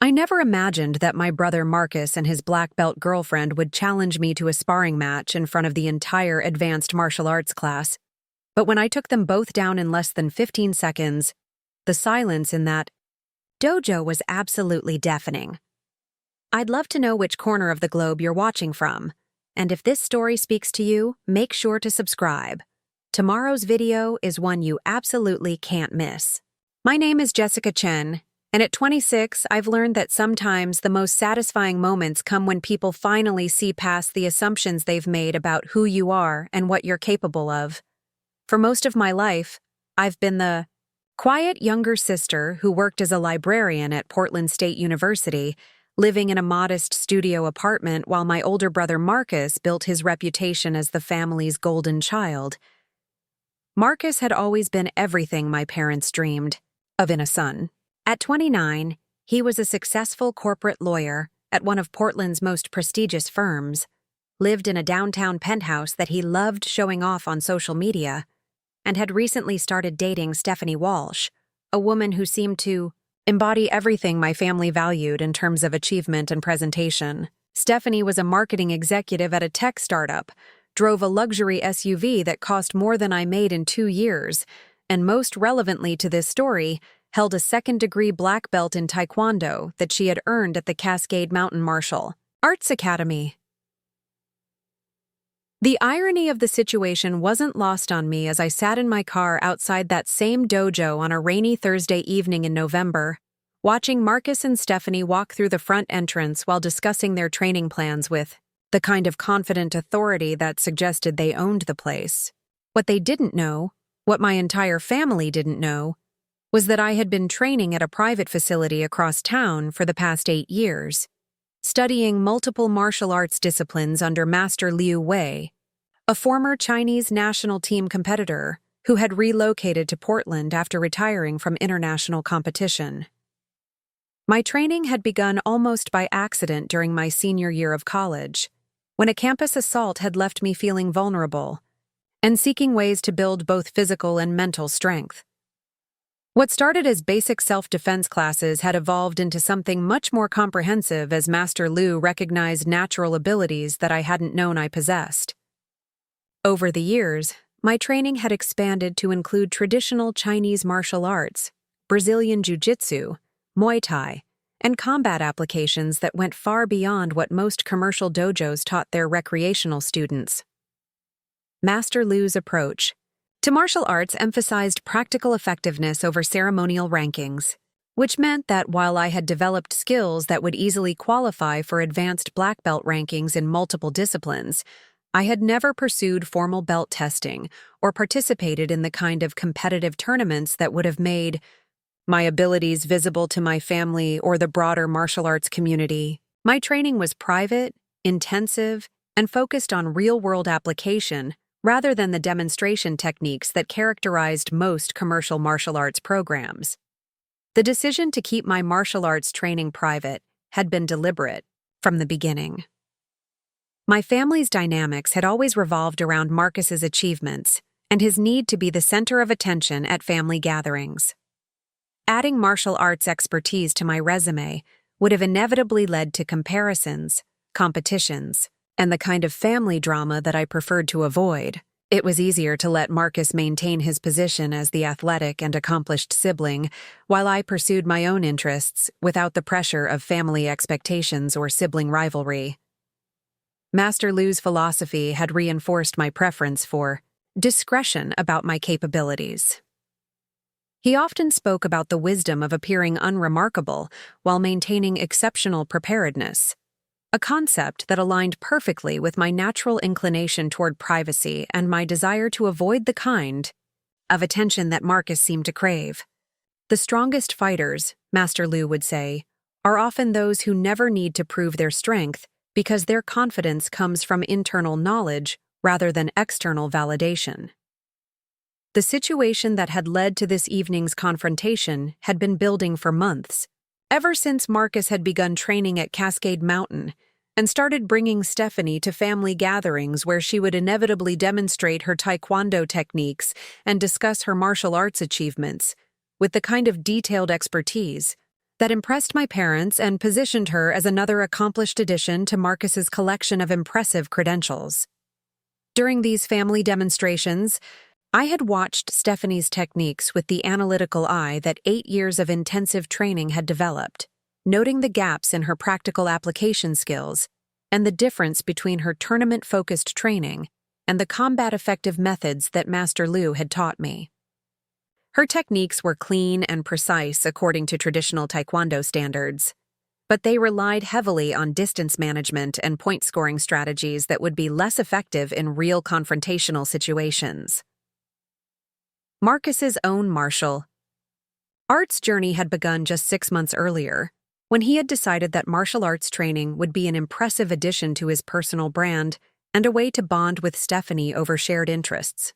I never imagined that my brother Marcus and his black belt girlfriend would challenge me to a sparring match in front of the entire advanced martial arts class. But when I took them both down in less than 15 seconds, the silence in that dojo was absolutely deafening. I'd love to know which corner of the globe you're watching from. And if this story speaks to you, make sure to subscribe. Tomorrow's video is one you absolutely can't miss. My name is Jessica Chen, and at 26, I've learned that sometimes the most satisfying moments come when people finally see past the assumptions they've made about who you are and what you're capable of. For most of my life, I've been the quiet younger sister who worked as a librarian at Portland State University, living in a modest studio apartment while my older brother Marcus built his reputation as the family's golden child. Marcus had always been everything my parents dreamed of in a son. At 29, he was a successful corporate lawyer at one of Portland's most prestigious firms, lived in a downtown penthouse that he loved showing off on social media, and had recently started dating Stephanie Walsh, a woman who seemed to embody everything my family valued in terms of achievement and presentation. Stephanie was a marketing executive at a tech startup, drove a luxury SUV that cost more than I made in 2 years, and most relevantly to this story, held a second-degree black belt in Taekwondo that she had earned at the Cascade Mountain Martial Arts Academy. The irony of the situation wasn't lost on me as I sat in my car outside that same dojo on a rainy Thursday evening in November, watching Marcus and Stephanie walk through the front entrance while discussing their training plans with the kind of confident authority that suggested they owned the place. What they didn't know, what my entire family didn't know, was that I had been training at a private facility across town for the past 8 years, studying multiple martial arts disciplines under Master Liu Wei, a former Chinese national team competitor who had relocated to Portland after retiring from international competition. My training had begun almost by accident during my senior year of college, when a campus assault had left me feeling vulnerable and seeking ways to build both physical and mental strength. What started as basic self-defense classes had evolved into something much more comprehensive as Master Liu recognized natural abilities that I hadn't known I possessed. Over the years, my training had expanded to include traditional Chinese martial arts, Brazilian jiu-jitsu, Muay Thai, and combat applications that went far beyond what most commercial dojos taught their recreational students. Master Liu's approach to martial arts emphasized practical effectiveness over ceremonial rankings, which meant that while I had developed skills that would easily qualify for advanced black belt rankings in multiple disciplines, I had never pursued formal belt testing or participated in the kind of competitive tournaments that would have made my abilities visible to my family or the broader martial arts community. My training was private, intensive, and focused on real-world application rather than the demonstration techniques that characterized most commercial martial arts programs. The decision to keep my martial arts training private had been deliberate from the beginning. My family's dynamics had always revolved around Marcus's achievements and his need to be the center of attention at family gatherings. Adding martial arts expertise to my resume would have inevitably led to comparisons, competitions, and the kind of family drama that I preferred to avoid. It was easier to let Marcus maintain his position as the athletic and accomplished sibling, while I pursued my own interests without the pressure of family expectations or sibling rivalry. Master Liu's philosophy had reinforced my preference for discretion about my capabilities. He often spoke about the wisdom of appearing unremarkable while maintaining exceptional preparedness, a concept that aligned perfectly with my natural inclination toward privacy and my desire to avoid the kind of attention that Marcus seemed to crave. The strongest fighters, Master Liu would say, are often those who never need to prove their strength because their confidence comes from internal knowledge rather than external validation. The situation that had led to this evening's confrontation had been building for months, ever since Marcus had begun training at Cascade Mountain and started bringing Stephanie to family gatherings where she would inevitably demonstrate her Taekwondo techniques and discuss her martial arts achievements with the kind of detailed expertise that impressed my parents and positioned her as another accomplished addition to Marcus's collection of impressive credentials. During these family demonstrations, I had watched Stephanie's techniques with the analytical eye that 8 years of intensive training had developed, noting the gaps in her practical application skills and the difference between her tournament-focused training and the combat-effective methods that Master Liu had taught me. Her techniques were clean and precise according to traditional Taekwondo standards, but they relied heavily on distance management and point-scoring strategies that would be less effective in real confrontational situations. Marcus's own martial arts journey had begun just 6 months earlier, when he had decided that martial arts training would be an impressive addition to his personal brand and a way to bond with Stephanie over shared interests.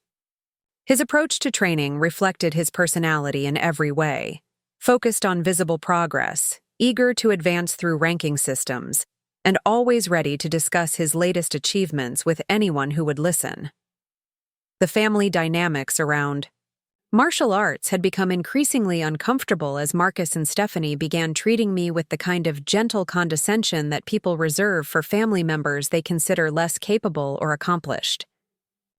His approach to training reflected his personality in every way, focused on visible progress, eager to advance through ranking systems, and always ready to discuss his latest achievements with anyone who would listen. The family dynamics around martial arts had become increasingly uncomfortable as Marcus and Stephanie began treating me with the kind of gentle condescension that people reserve for family members they consider less capable or accomplished.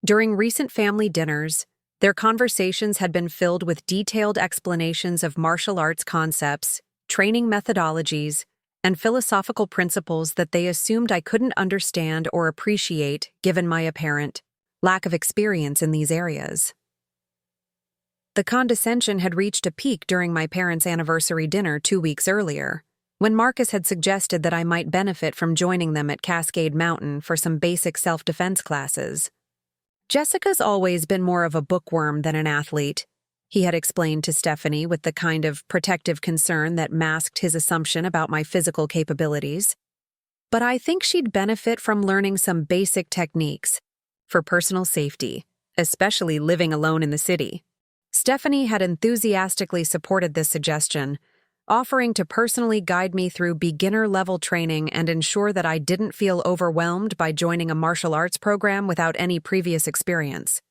During recent family dinners, their conversations had been filled with detailed explanations of martial arts concepts, training methodologies, and philosophical principles that they assumed I couldn't understand or appreciate given my apparent lack of experience in these areas. The condescension had reached a peak during my parents' anniversary dinner 2 weeks earlier, when Marcus had suggested that I might benefit from joining them at Cascade Mountain for some basic self-defense classes. "Jessica's always been more of a bookworm than an athlete," he had explained to Stephanie with the kind of protective concern that masked his assumption about my physical capabilities. "But I think she'd benefit from learning some basic techniques for personal safety, especially living alone in the city." Stephanie had enthusiastically supported this suggestion, offering to personally guide me through beginner-level training and ensure that I didn't feel overwhelmed by joining a martial arts program without any previous experience.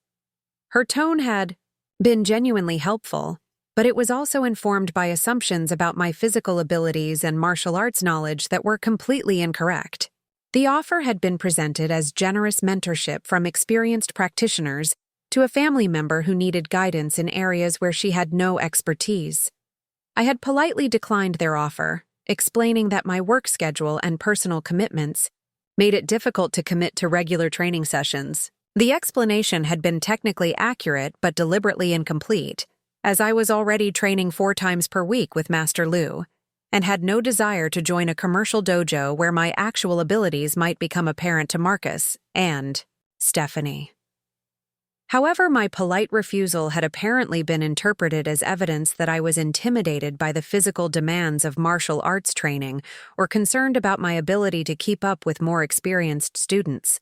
Her tone had been genuinely helpful, but it was also informed by assumptions about my physical abilities and martial arts knowledge that were completely incorrect. The offer had been presented as generous mentorship from experienced practitioners to a family member who needed guidance in areas where she had no expertise. I had politely declined their offer, explaining that my work schedule and personal commitments made it difficult to commit to regular training sessions. The explanation had been technically accurate but deliberately incomplete, as I was already training 4 times per week with Master Liu, and had no desire to join a commercial dojo where my actual abilities might become apparent to Marcus and Stephanie. However, my polite refusal had apparently been interpreted as evidence that I was intimidated by the physical demands of martial arts training or concerned about my ability to keep up with more experienced students.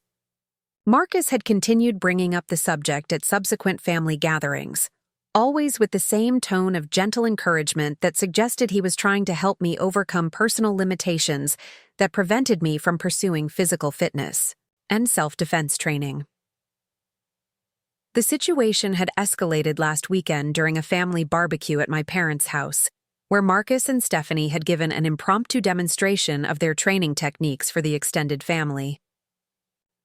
Marcus had continued bringing up the subject at subsequent family gatherings, always with the same tone of gentle encouragement that suggested he was trying to help me overcome personal limitations that prevented me from pursuing physical fitness and self-defense training. The situation had escalated last weekend during a family barbecue at my parents' house, where Marcus and Stephanie had given an impromptu demonstration of their training techniques for the extended family.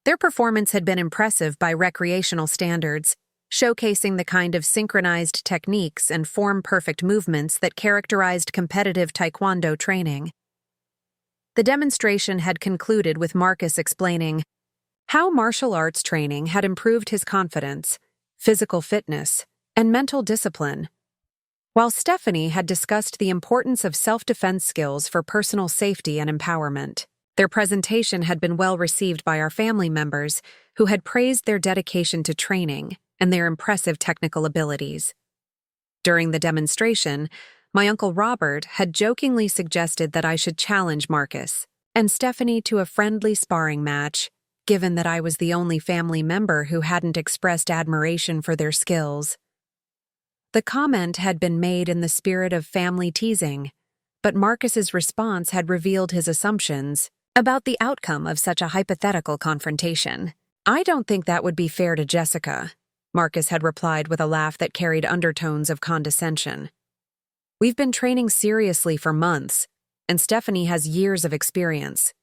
Their performance had been impressive by recreational standards, showcasing the kind of synchronized techniques and form-perfect movements that characterized competitive Taekwondo training. The demonstration had concluded with Marcus explaining how martial arts training had improved his confidence, physical fitness, and mental discipline, while Stephanie had discussed the importance of self-defense skills for personal safety and empowerment. Their presentation had been well received by our family members, who had praised their dedication to training and their impressive technical abilities. During the demonstration, my Uncle Robert had jokingly suggested that I should challenge Marcus and Stephanie to a friendly sparring match, given that I was the only family member who hadn't expressed admiration for their skills. The comment had been made in the spirit of family teasing, but Marcus's response had revealed his assumptions about the outcome of such a hypothetical confrontation. "I don't think that would be fair to Jessica," Marcus had replied with a laugh that carried undertones of condescension. We've been training seriously for months, and Stephanie has years of experience.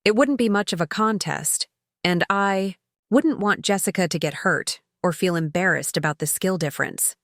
It wouldn't be much of a contest, and I wouldn't want Jessica to get hurt or feel embarrassed about the skill difference.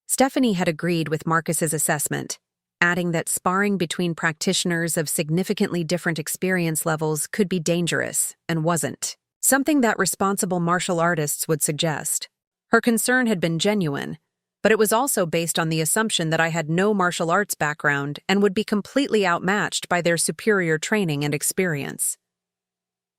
Stephanie had agreed with Marcus's assessment, adding that sparring between practitioners of significantly different experience levels could be dangerous, and wasn't. Something that responsible martial artists would suggest. Her concern had been genuine, but it was also based on the assumption that I had no martial arts background and would be completely outmatched by their superior training and experience.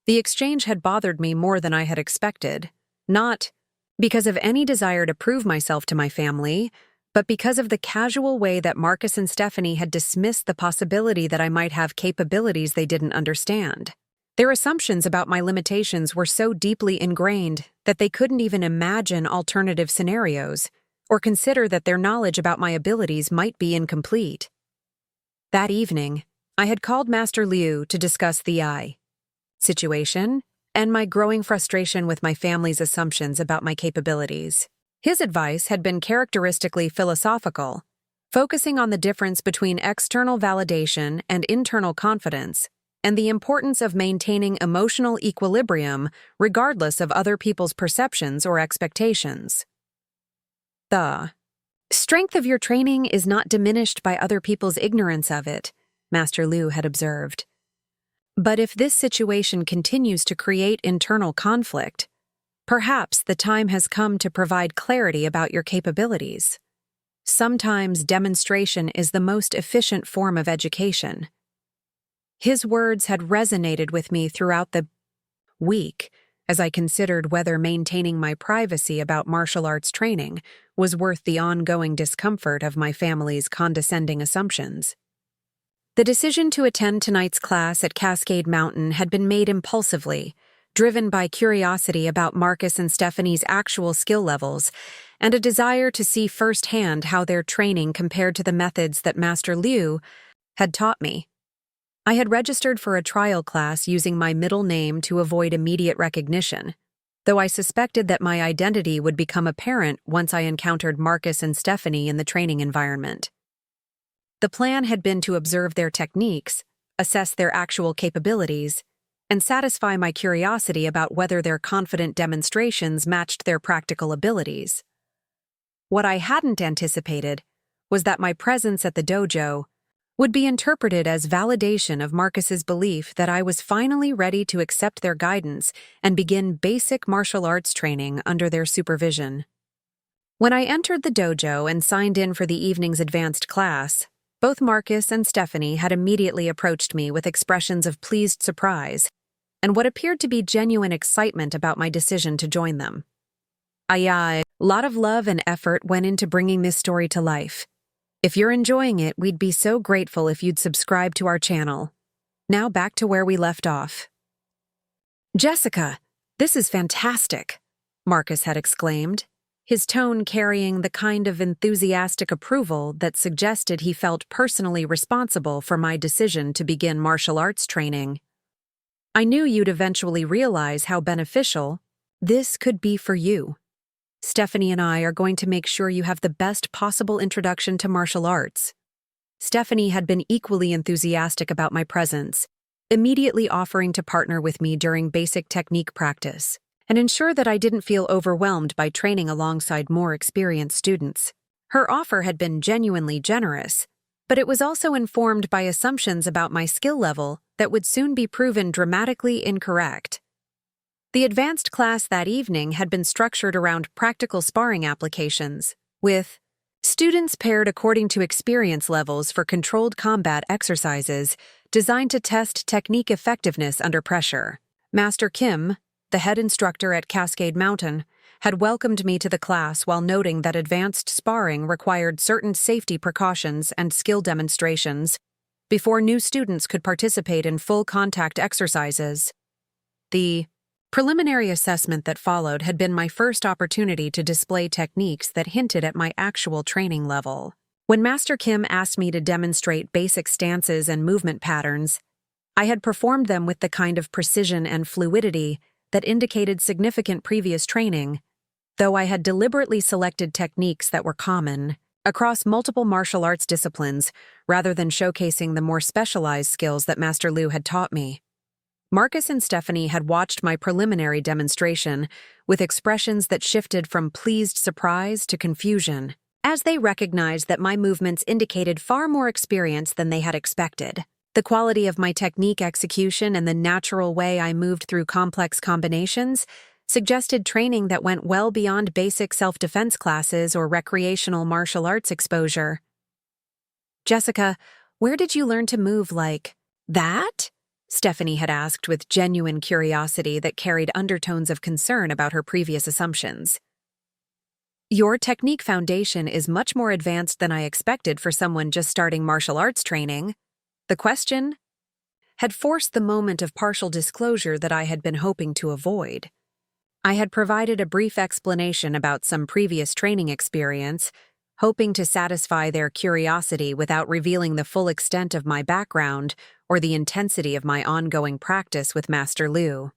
The exchange had bothered me more than I had expected, not because of any desire to prove myself to my family, but because of the casual way that Marcus and Stephanie had dismissed the possibility that I might have capabilities they didn't understand. Their assumptions about my limitations were so deeply ingrained that they couldn't even imagine alternative scenarios or consider that their knowledge about my abilities might be incomplete. That evening, I had called Master Liu to discuss the situation and my growing frustration with my family's assumptions about my capabilities. His advice had been characteristically philosophical, focusing on the difference between external validation and internal confidence, and the importance of maintaining emotional equilibrium regardless of other people's perceptions or expectations. The strength of your training is not diminished by other people's ignorance of it, Master Liu had observed. But if this situation continues to create internal conflict, perhaps the time has come to provide clarity about your capabilities. Sometimes demonstration is the most efficient form of education. His words had resonated with me throughout the week as I considered whether maintaining my privacy about martial arts training was worth the ongoing discomfort of my family's condescending assumptions. The decision to attend tonight's class at Cascade Mountain had been made impulsively, driven by curiosity about Marcus and Stephanie's actual skill levels and a desire to see firsthand how their training compared to the methods that Master Liu had taught me. I had registered for a trial class using my middle name to avoid immediate recognition, though I suspected that my identity would become apparent once I encountered Marcus and Stephanie in the training environment. The plan had been to observe their techniques, assess their actual capabilities, and satisfy my curiosity about whether their confident demonstrations matched their practical abilities. What I hadn't anticipated was that my presence at the dojo would be interpreted as validation of Marcus's belief that I was finally ready to accept their guidance and begin basic martial arts training under their supervision. When I entered the dojo and signed in for the evening's advanced class, both Marcus and Stephanie had immediately approached me with expressions of pleased surprise and what appeared to be genuine excitement about my decision to join them. A lot of love and effort went into bringing this story to life. If you're enjoying it, we'd be so grateful if you'd subscribe to our channel. Now back to where we left off. "Jessica, this is fantastic," Marcus had exclaimed, his tone carrying the kind of enthusiastic approval that suggested he felt personally responsible for my decision to begin martial arts training. "I knew you'd eventually realize how beneficial this could be for you. Stephanie and I are going to make sure you have the best possible introduction to martial arts." Stephanie had been equally enthusiastic about my presence, immediately offering to partner with me during basic technique practice and ensure that I didn't feel overwhelmed by training alongside more experienced students. Her offer had been genuinely generous, but it was also informed by assumptions about my skill level that would soon be proven dramatically incorrect. The advanced class that evening had been structured around practical sparring applications, with students paired according to experience levels for controlled combat exercises designed to test technique effectiveness under pressure. Master Kim, the head instructor at Cascade Mountain, had welcomed me to the class while noting that advanced sparring required certain safety precautions and skill demonstrations before new students could participate in full contact exercises. The preliminary assessment that followed had been my first opportunity to display techniques that hinted at my actual training level. When Master Kim asked me to demonstrate basic stances and movement patterns, I had performed them with the kind of precision and fluidity that indicated significant previous training, though I had deliberately selected techniques that were common, across multiple martial arts disciplines, rather than showcasing the more specialized skills that Master Liu had taught me. Marcus and Stephanie had watched my preliminary demonstration with expressions that shifted from pleased surprise to confusion, as they recognized that my movements indicated far more experience than they had expected. The quality of my technique execution and the natural way I moved through complex combinations suggested training that went well beyond basic self-defense classes or recreational martial arts exposure. "Jessica, where did you learn to move like that?" Stephanie had asked with genuine curiosity that carried undertones of concern about her previous assumptions. "Your technique foundation is much more advanced than I expected for someone just starting martial arts training." The question had forced the moment of partial disclosure that I had been hoping to avoid. I had provided a brief explanation about some previous training experience, hoping to satisfy their curiosity without revealing the full extent of my background or the intensity of my ongoing practice with Master Liu.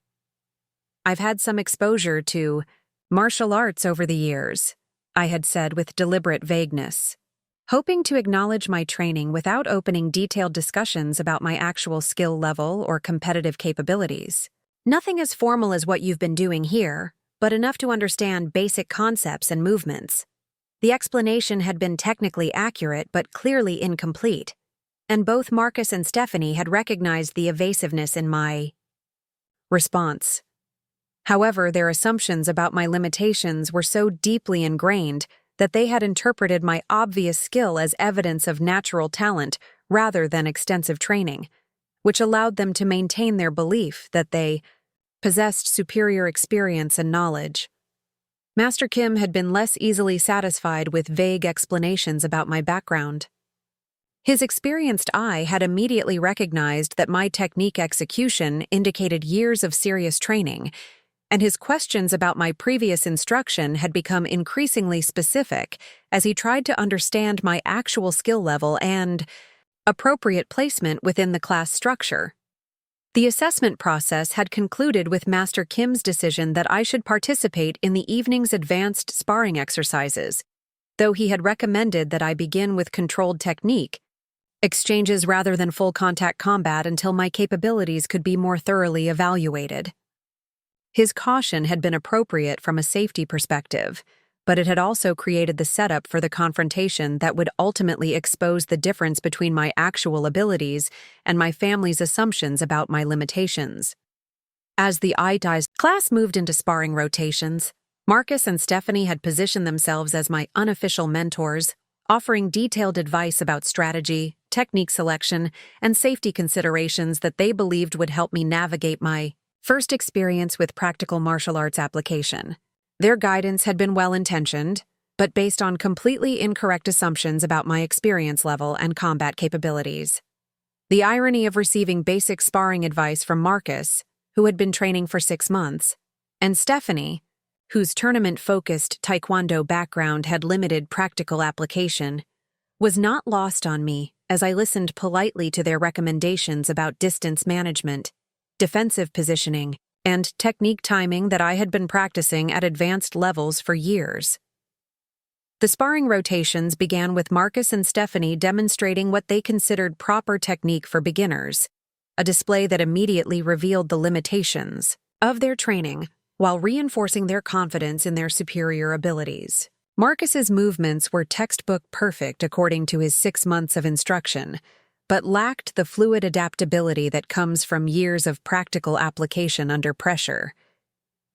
"I've had some exposure to martial arts over the years," I had said with deliberate vagueness, hoping to acknowledge my training without opening detailed discussions about my actual skill level or competitive capabilities. "Nothing as formal as what you've been doing here, but enough to understand basic concepts and movements." The explanation had been technically accurate but clearly incomplete, and both Marcus and Stephanie had recognized the evasiveness in my response. However, their assumptions about my limitations were so deeply ingrained that they had interpreted my obvious skill as evidence of natural talent rather than extensive training, which allowed them to maintain their belief that they possessed superior experience and knowledge. Master Kim had been less easily satisfied with vague explanations about my background. His experienced eye had immediately recognized that my technique execution indicated years of serious training, and his questions about my previous instruction had become increasingly specific as he tried to understand my actual skill level and appropriate placement within the class structure. The assessment process had concluded with Master Kim's decision that I should participate in the evening's advanced sparring exercises, though he had recommended that I begin with controlled technique exchanges rather than full contact combat until my capabilities could be more thoroughly evaluated. His caution had been appropriate from a safety perspective, but it had also created the setup for the confrontation that would ultimately expose the difference between my actual abilities and my family's assumptions about my limitations. As the ITI's class moved into sparring rotations, Marcus and Stephanie had positioned themselves as my unofficial mentors, offering detailed advice about strategy, technique selection, and safety considerations that they believed would help me navigate my first experience with practical martial arts application. Their guidance had been well-intentioned, but based on completely incorrect assumptions about my experience level and combat capabilities. The irony of receiving basic sparring advice from Marcus, who had been training for 6 months, and Stephanie, whose tournament-focused taekwondo background had limited practical application, was not lost on me as I listened politely to their recommendations about distance management, defensive positioning, and technique timing that I had been practicing at advanced levels for years. The sparring rotations began with Marcus and Stephanie demonstrating what they considered proper technique for beginners, a display that immediately revealed the limitations of their training while reinforcing their confidence in their superior abilities. Marcus's movements were textbook perfect according to his 6 months of instruction, but lacked the fluid adaptability that comes from years of practical application under pressure.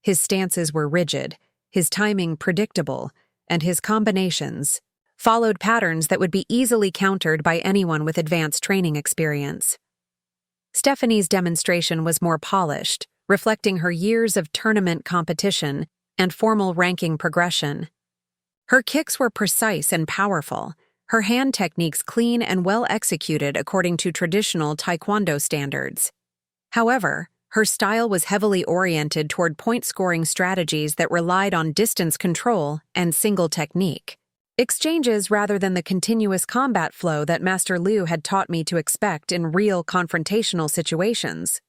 His stances were rigid, his timing predictable, and his combinations followed patterns that would be easily countered by anyone with advanced training experience. Stephanie's demonstration was more polished, reflecting her years of tournament competition and formal ranking progression. Her kicks were precise and powerful, her hand techniques clean and well executed according to traditional taekwondo standards. However, her style was heavily oriented toward point-scoring strategies that relied on distance control and single technique exchanges rather than the continuous combat flow that Master Liu had taught me to expect in real confrontational situations.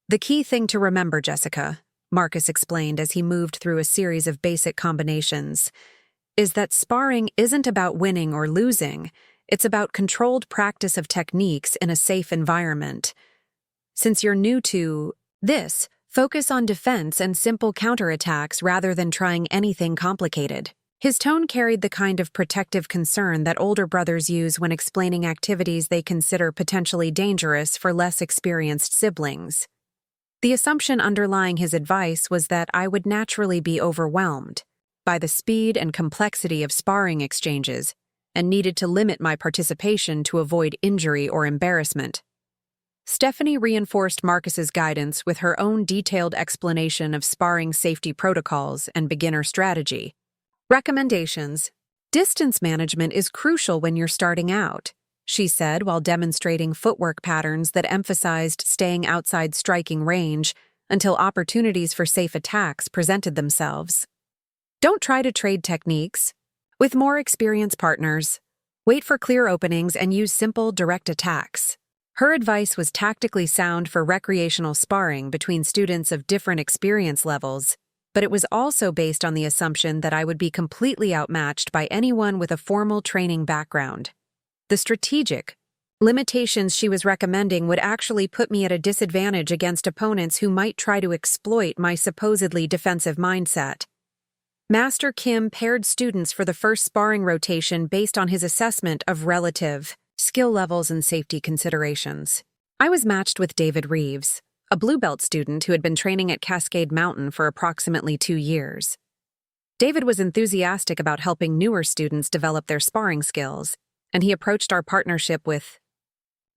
"The key thing to remember, Jessica," Marcus explained as he moved through a series of basic combinations, is that sparring isn't about winning or losing, it's about controlled practice of techniques in a safe environment. Since you're new to this, focus on defense and simple counterattacks rather than trying anything complicated. His tone carried the kind of protective concern that older brothers use when explaining activities they consider potentially dangerous for less experienced siblings. The assumption underlying his advice was that I would naturally be overwhelmed by the speed and complexity of sparring exchanges and needed to limit my participation to avoid injury or embarrassment. Stephanie reinforced Marcus's guidance with her own detailed explanation of sparring safety protocols and beginner strategy. Recommendations: distance management is crucial when you're starting out, she said while demonstrating footwork patterns that emphasized staying outside striking range until opportunities for safe attacks presented themselves. Don't try to trade techniques. With more experienced partners, wait for clear openings and use simple, direct attacks. Her advice was tactically sound for recreational sparring between students of different experience levels, but it was also based on the assumption that I would be completely outmatched by anyone with a formal training background. The strategic limitations she was recommending would actually put me at a disadvantage against opponents who might try to exploit my supposedly defensive mindset. Master Kim paired students for the first sparring rotation based on his assessment of relative skill levels and safety considerations. I was matched with David Reeves, a blue belt student who had been training at Cascade Mountain for approximately 2 years. David was enthusiastic about helping newer students develop their sparring skills, and he approached our partnership with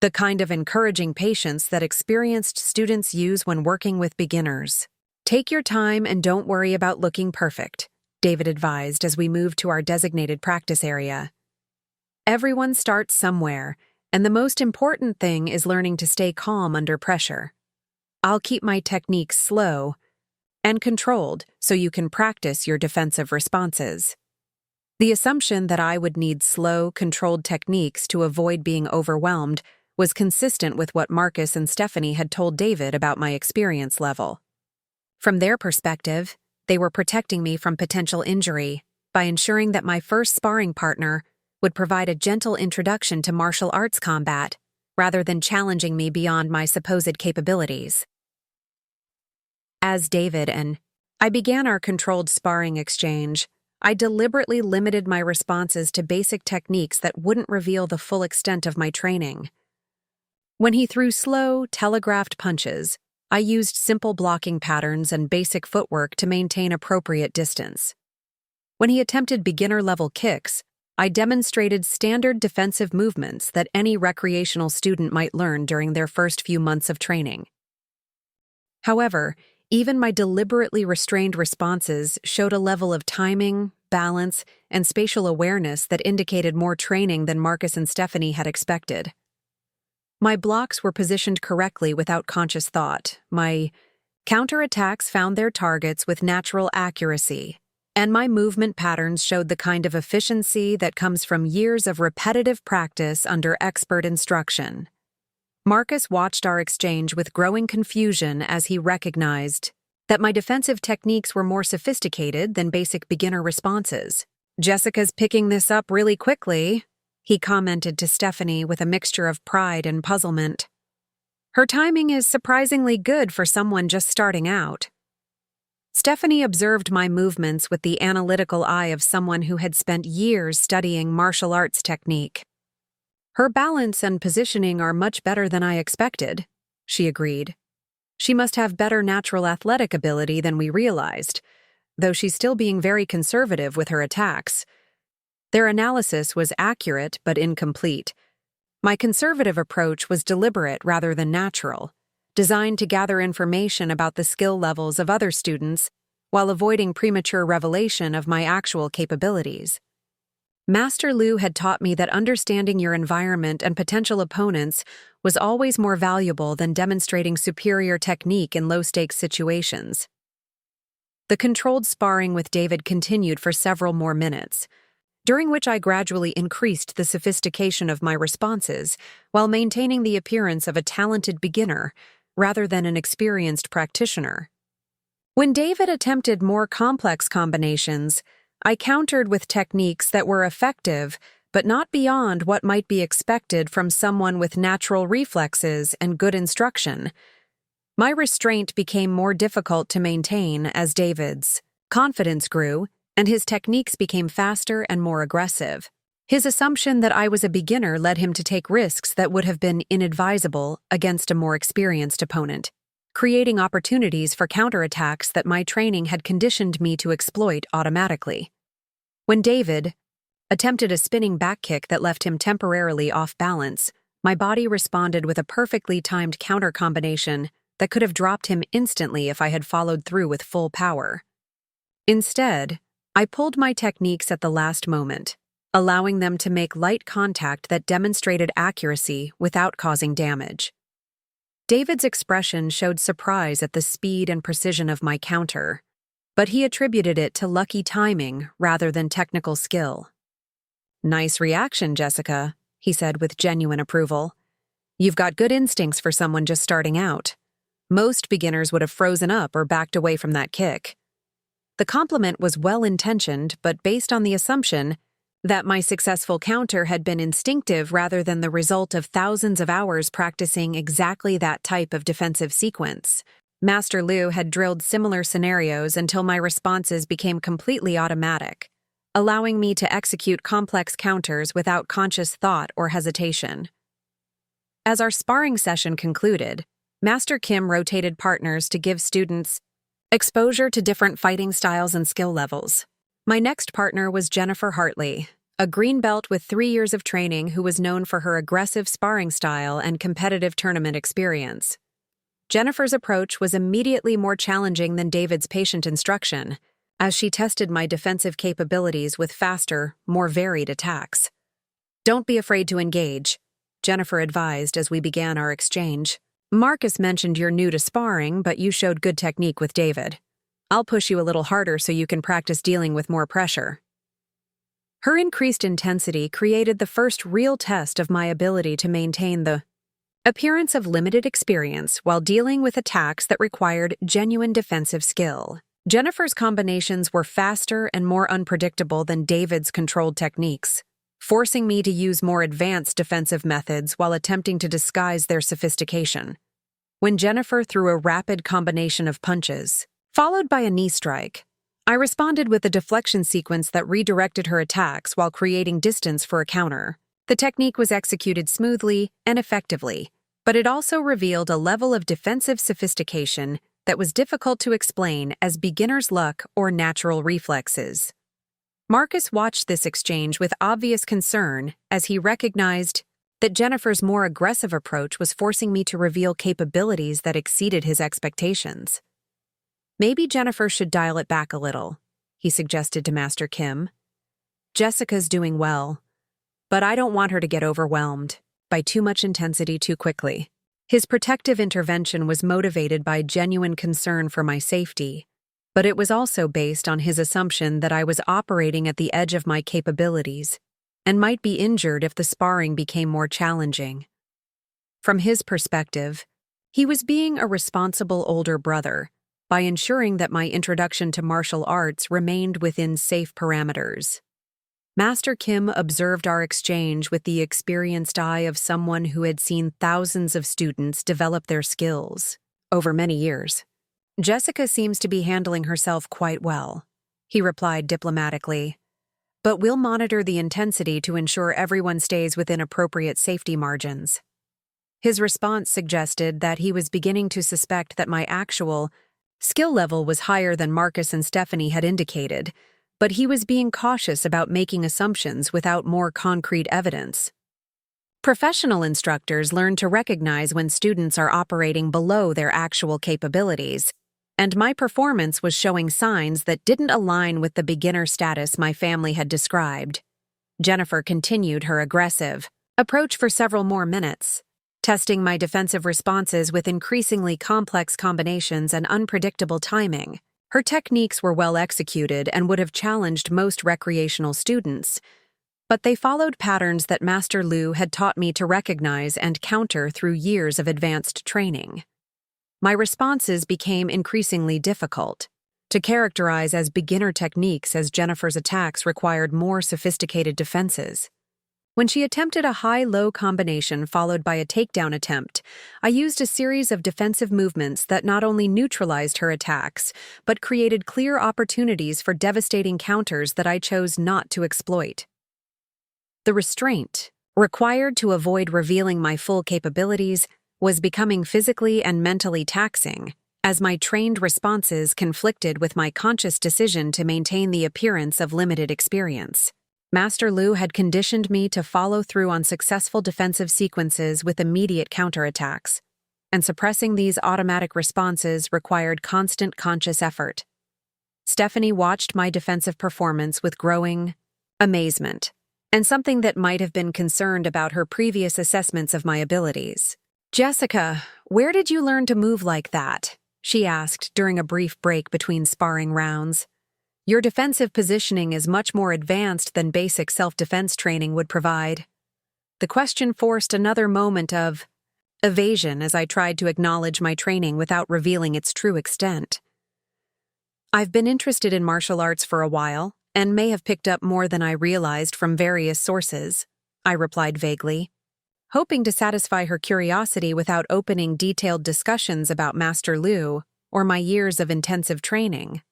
the kind of encouraging patience that experienced students use when working with beginners. Take your time and don't worry about looking perfect, David advised as we moved to our designated practice area. Everyone starts somewhere, and the most important thing is learning to stay calm under pressure. I'll keep my techniques slow and controlled so you can practice your defensive responses. The assumption that I would need slow, controlled techniques to avoid being overwhelmed was consistent with what Marcus and Stephanie had told David about my experience level. From their perspective, they were protecting me from potential injury by ensuring that my first sparring partner would provide a gentle introduction to martial arts combat, rather than challenging me beyond my supposed capabilities. As David and I began our controlled sparring exchange, I deliberately limited my responses to basic techniques that wouldn't reveal the full extent of my training. When he threw slow, telegraphed punches, I used simple blocking patterns and basic footwork to maintain appropriate distance. When he attempted beginner-level kicks, I demonstrated standard defensive movements that any recreational student might learn during their first few months of training. However, even my deliberately restrained responses showed a level of timing, balance, and spatial awareness that indicated more training than Marcus and Stephanie had expected. My blocks were positioned correctly without conscious thought. My counterattacks found their targets with natural accuracy, and my movement patterns showed the kind of efficiency that comes from years of repetitive practice under expert instruction. Marcus watched our exchange with growing confusion as he recognized that my defensive techniques were more sophisticated than basic beginner responses. "Jessica's picking this up really quickly," he commented to Stephanie with a mixture of pride and puzzlement. "Her timing is surprisingly good for someone just starting out." Stephanie observed my movements with the analytical eye of someone who had spent years studying martial arts technique. "Her balance and positioning are much better than I expected," she agreed. "She must have better natural athletic ability than we realized, though she's still being very conservative with her attacks." Their analysis was accurate but incomplete. My conservative approach was deliberate rather than natural, designed to gather information about the skill levels of other students while avoiding premature revelation of my actual capabilities. Master Liu had taught me that understanding your environment and potential opponents was always more valuable than demonstrating superior technique in low-stakes situations. The controlled sparring with David continued for several more minutes, during which I gradually increased the sophistication of my responses while maintaining the appearance of a talented beginner rather than an experienced practitioner. When David attempted more complex combinations, I countered with techniques that were effective, but not beyond what might be expected from someone with natural reflexes and good instruction. My restraint became more difficult to maintain as David's confidence grew, and his techniques became faster and more aggressive. His assumption that I was a beginner led him to take risks that would have been inadvisable against a more experienced opponent, creating opportunities for counterattacks that my training had conditioned me to exploit automatically. When David attempted a spinning back kick that left him temporarily off balance, my body responded with a perfectly timed counter combination that could have dropped him instantly if I had followed through with full power. Instead, I pulled my techniques at the last moment, allowing them to make light contact that demonstrated accuracy without causing damage. David's expression showed surprise at the speed and precision of my counter, but he attributed it to lucky timing rather than technical skill. "Nice reaction, Jessica," he said with genuine approval. "You've got good instincts for someone just starting out. Most beginners would have frozen up or backed away from that kick." The compliment was well-intentioned, but based on the assumption that my successful counter had been instinctive rather than the result of thousands of hours practicing exactly that type of defensive sequence. Master Liu had drilled similar scenarios until my responses became completely automatic, allowing me to execute complex counters without conscious thought or hesitation. As our sparring session concluded, Master Kim rotated partners to give students exposure to different fighting styles and skill levels. My next partner was Jennifer Hartley, a green belt with 3 years of training who was known for her aggressive sparring style and competitive tournament experience. Jennifer's approach was immediately more challenging than David's patient instruction, as she tested my defensive capabilities with faster, more varied attacks. "Don't be afraid to engage," Jennifer advised as we began our exchange. "Marcus mentioned you're new to sparring, but you showed good technique with David. I'll push you a little harder so you can practice dealing with more pressure." Her increased intensity created the first real test of my ability to maintain the appearance of limited experience while dealing with attacks that required genuine defensive skill. Jennifer's combinations were faster and more unpredictable than David's controlled techniques, forcing me to use more advanced defensive methods while attempting to disguise their sophistication. When Jennifer threw a rapid combination of punches, followed by a knee strike, I responded with a deflection sequence that redirected her attacks while creating distance for a counter. The technique was executed smoothly and effectively, but it also revealed a level of defensive sophistication that was difficult to explain as beginner's luck or natural reflexes. Marcus watched this exchange with obvious concern as he recognized that Jennifer's more aggressive approach was forcing me to reveal capabilities that exceeded his expectations. "Maybe Jennifer should dial it back a little," he suggested to Master Kim. "Jessica's doing well, but I don't want her to get overwhelmed by too much intensity too quickly." His protective intervention was motivated by genuine concern for my safety, but it was also based on his assumption that I was operating at the edge of my capabilities and might be injured if the sparring became more challenging. From his perspective, he was being a responsible older brother by ensuring that my introduction to martial arts remained within safe parameters. Master Kim observed our exchange with the experienced eye of someone who had seen thousands of students develop their skills over many years. "Jessica seems to be handling herself quite well," he replied diplomatically, "but we'll monitor the intensity to ensure everyone stays within appropriate safety margins." His response suggested that he was beginning to suspect that my actual skill level was higher than Marcus and Stephanie had indicated, but he was being cautious about making assumptions without more concrete evidence. Professional instructors learn to recognize when students are operating below their actual capabilities, and my performance was showing signs that didn't align with the beginner status my family had described. Jennifer continued her aggressive approach for several more minutes, testing my defensive responses with increasingly complex combinations and unpredictable timing. Her techniques were well executed and would have challenged most recreational students, but they followed patterns that Master Liu had taught me to recognize and counter through years of advanced training. My responses became increasingly difficult, to characterize as beginner techniques as Jennifer's attacks required more sophisticated defenses. When she attempted a high-low combination followed by a takedown attempt, I used a series of defensive movements that not only neutralized her attacks, but created clear opportunities for devastating counters that I chose not to exploit. The restraint, required to avoid revealing my full capabilities, was becoming physically and mentally taxing, as my trained responses conflicted with my conscious decision to maintain the appearance of limited experience. Master Lu had conditioned me to follow through on successful defensive sequences with immediate counterattacks, and suppressing these automatic responses required constant conscious effort. Stephanie watched my defensive performance with growing amazement, and something that might have been concerned about her previous assessments of my abilities. "Jessica, where did you learn to move like that?" she asked during a brief break between sparring rounds. "Your defensive positioning is much more advanced than basic self-defense training would provide." The question forced another moment of evasion as I tried to acknowledge my training without revealing its true extent. "I've been interested in martial arts for a while, and may have picked up more than I realized from various sources," I replied vaguely, hoping to satisfy her curiosity without opening detailed discussions about Master Lu or my years of intensive training.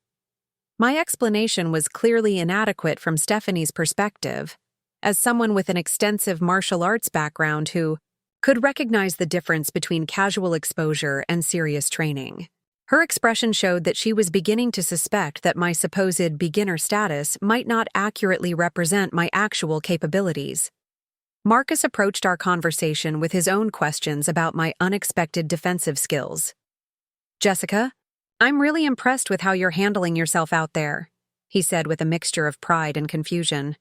My explanation was clearly inadequate from Stephanie's perspective, as someone with an extensive martial arts background who could recognize the difference between casual exposure and serious training. Her expression showed that she was beginning to suspect that my supposed beginner status might not accurately represent my actual capabilities. Marcus approached our conversation with his own questions about my unexpected defensive skills. "Jessica, I'm really impressed with how you're handling yourself out there," he said with a mixture of pride and confusion.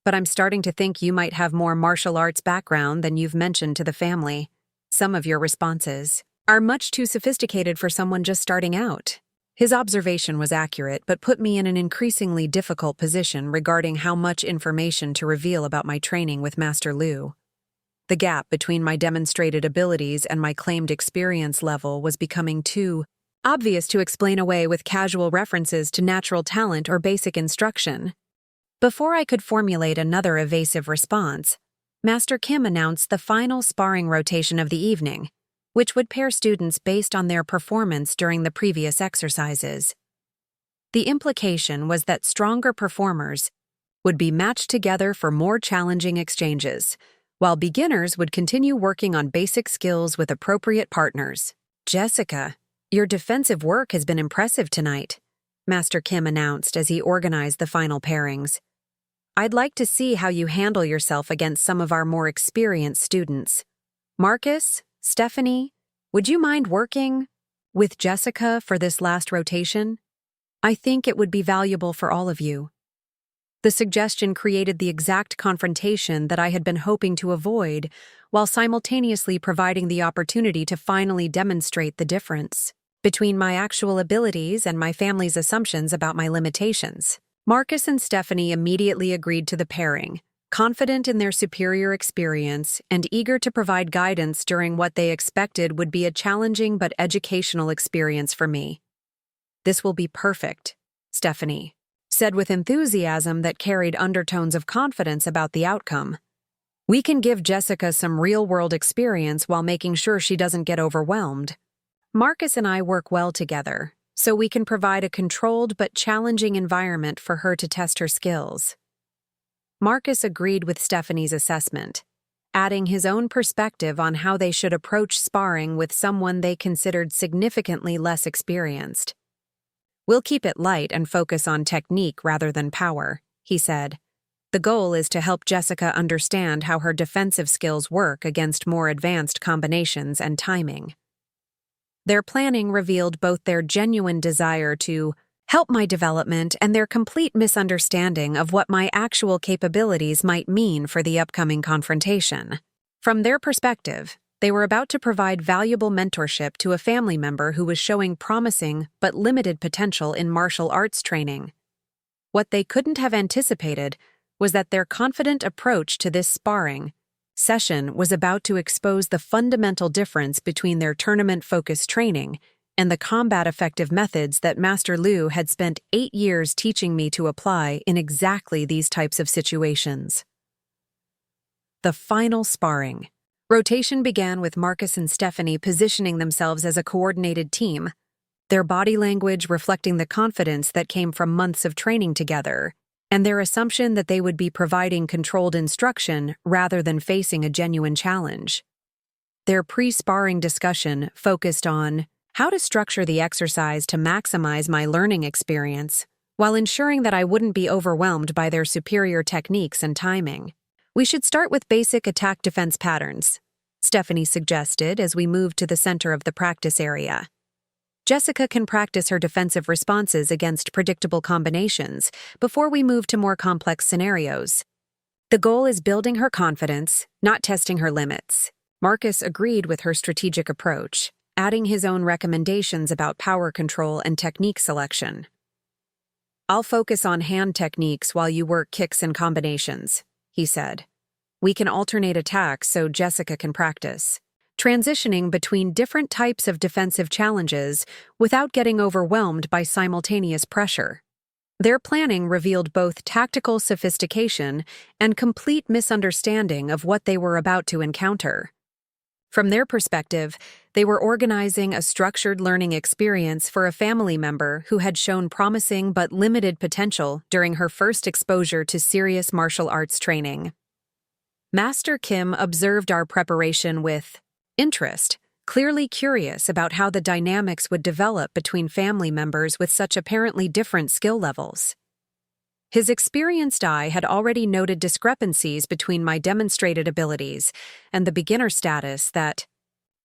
"But I'm starting to think you might have more martial arts background than you've mentioned to the family. Some of your responses are much too sophisticated for someone just starting out." His observation was accurate, but put me in an increasingly difficult position regarding how much information to reveal about my training with Master Lu. The gap between my demonstrated abilities and my claimed experience level was becoming too obvious to explain away with casual references to natural talent or basic instruction. Before I could formulate another evasive response, Master Kim announced the final sparring rotation of the evening, which would pair students based on their performance during the previous exercises. The implication was that stronger performers would be matched together for more challenging exchanges, while beginners would continue working on basic skills with appropriate partners. "Jessica, your defensive work has been impressive tonight," Master Kim announced as he organized the final pairings. "I'd like to see how you handle yourself against some of our more experienced students. Marcus, Stephanie, would you mind working with Jessica for this last rotation? I think it would be valuable for all of you." The suggestion created the exact confrontation that I had been hoping to avoid, while simultaneously providing the opportunity to finally demonstrate the difference between my actual abilities and my family's assumptions about my limitations. Marcus and Stephanie immediately agreed to the pairing, confident in their superior experience and eager to provide guidance during what they expected would be a challenging but educational experience for me. "This will be perfect," Stephanie said with enthusiasm that carried undertones of confidence about the outcome. "We can give Jessica some real-world experience while making sure she doesn't get overwhelmed. Marcus and I work well together, so we can provide a controlled but challenging environment for her to test her skills." Marcus agreed with Stephanie's assessment, adding his own perspective on how they should approach sparring with someone they considered significantly less experienced. "We'll keep it light and focus on technique rather than power," he said. "The goal is to help Jessica understand how her defensive skills work against more advanced combinations and timing." Their planning revealed both their genuine desire to help my development and their complete misunderstanding of what my actual capabilities might mean for the upcoming confrontation. From their perspective, they were about to provide valuable mentorship to a family member who was showing promising but limited potential in martial arts training. What they couldn't have anticipated was that their confident approach to this sparring session was about to expose the fundamental difference between their tournament-focused training and the combat-effective methods that Master Liu had spent 8 years teaching me to apply in exactly these types of situations. The final sparring. Rotation began with Marcus and Stephanie positioning themselves as a coordinated team, their body language reflecting the confidence that came from months of training together, and their assumption that they would be providing controlled instruction rather than facing a genuine challenge. Their pre-sparring discussion focused on how to structure the exercise to maximize my learning experience, while ensuring that I wouldn't be overwhelmed by their superior techniques and timing. "We should start with basic attack-defense patterns," Stephanie suggested as we moved to the center of the practice area. "Jessica can practice her defensive responses against predictable combinations before we move to more complex scenarios. The goal is building her confidence, not testing her limits." Marcus agreed with her strategic approach, adding his own recommendations about power control and technique selection. "I'll focus on hand techniques while you work kicks and combinations," he said. "We can alternate attacks so Jessica can practice, transitioning between different types of defensive challenges without getting overwhelmed by simultaneous pressure." Their planning revealed both tactical sophistication and complete misunderstanding of what they were about to encounter. From their perspective, they were organizing a structured learning experience for a family member who had shown promising but limited potential during her first exposure to serious martial arts training. Master Kim observed our preparation with interest, clearly curious about how the dynamics would develop between family members with such apparently different skill levels. His experienced eye had already noted discrepancies between my demonstrated abilities and the beginner status that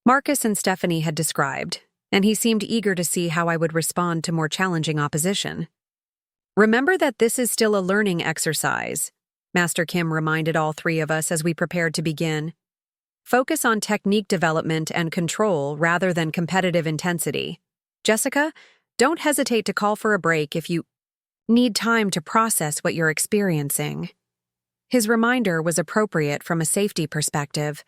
Marcus and Stephanie had described, and he seemed eager to see how I would respond to more challenging opposition. "Remember that this is still a learning exercise," Master Kim reminded all three of us as we prepared to begin. "Focus on technique development and control rather than competitive intensity. Jessica, don't hesitate to call for a break if you need time to process what you're experiencing." His reminder was appropriate from a safety perspective,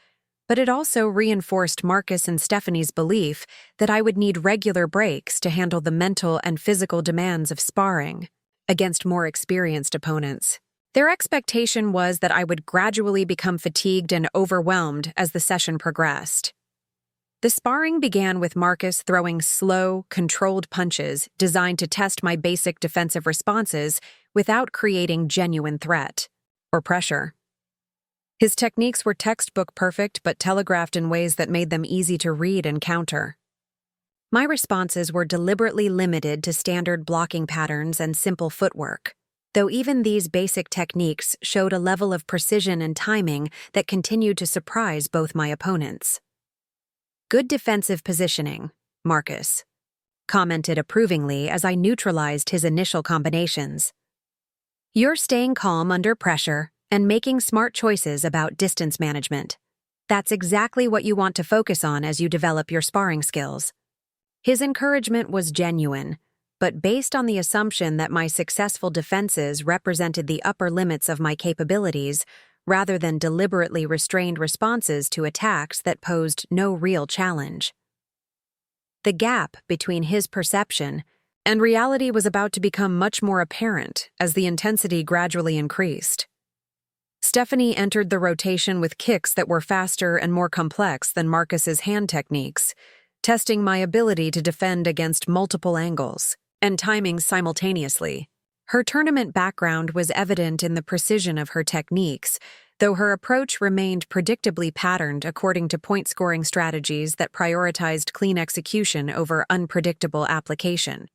but it also reinforced Marcus and Stephanie's belief that I would need regular breaks to handle the mental and physical demands of sparring against more experienced opponents. Their expectation was that I would gradually become fatigued and overwhelmed as the session progressed. The sparring began with Marcus throwing slow, controlled punches designed to test my basic defensive responses without creating genuine threat or pressure. His techniques were textbook perfect but telegraphed in ways that made them easy to read and counter. My responses were deliberately limited to standard blocking patterns and simple footwork, though even these basic techniques showed a level of precision and timing that continued to surprise both my opponents. "Good defensive positioning," Marcus commented approvingly as I neutralized his initial combinations. "You're staying calm under pressure and making smart choices about distance management. That's exactly what you want to focus on as you develop your sparring skills." His encouragement was genuine, but based on the assumption that my successful defenses represented the upper limits of my capabilities, rather than deliberately restrained responses to attacks that posed no real challenge. The gap between his perception and reality was about to become much more apparent as the intensity gradually increased. Stephanie entered the rotation with kicks that were faster and more complex than Marcus's hand techniques, testing my ability to defend against multiple angles and timing simultaneously. Her tournament background was evident in the precision of her techniques, though her approach remained predictably patterned according to point-scoring strategies that prioritized clean execution over unpredictable application.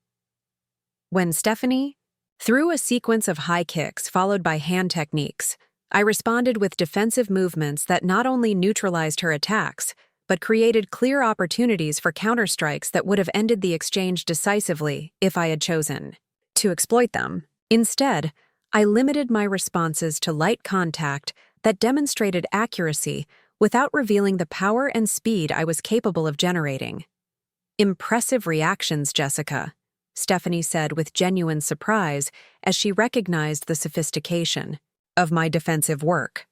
When Stephanie threw a sequence of high kicks followed by hand techniques, I responded with defensive movements that not only neutralized her attacks, but created clear opportunities for counterstrikes that would have ended the exchange decisively if I had chosen to exploit them. Instead, I limited my responses to light contact that demonstrated accuracy without revealing the power and speed I was capable of generating. "Impressive reactions, Jessica," Stephanie said with genuine surprise as she recognized the sophistication of my defensive work.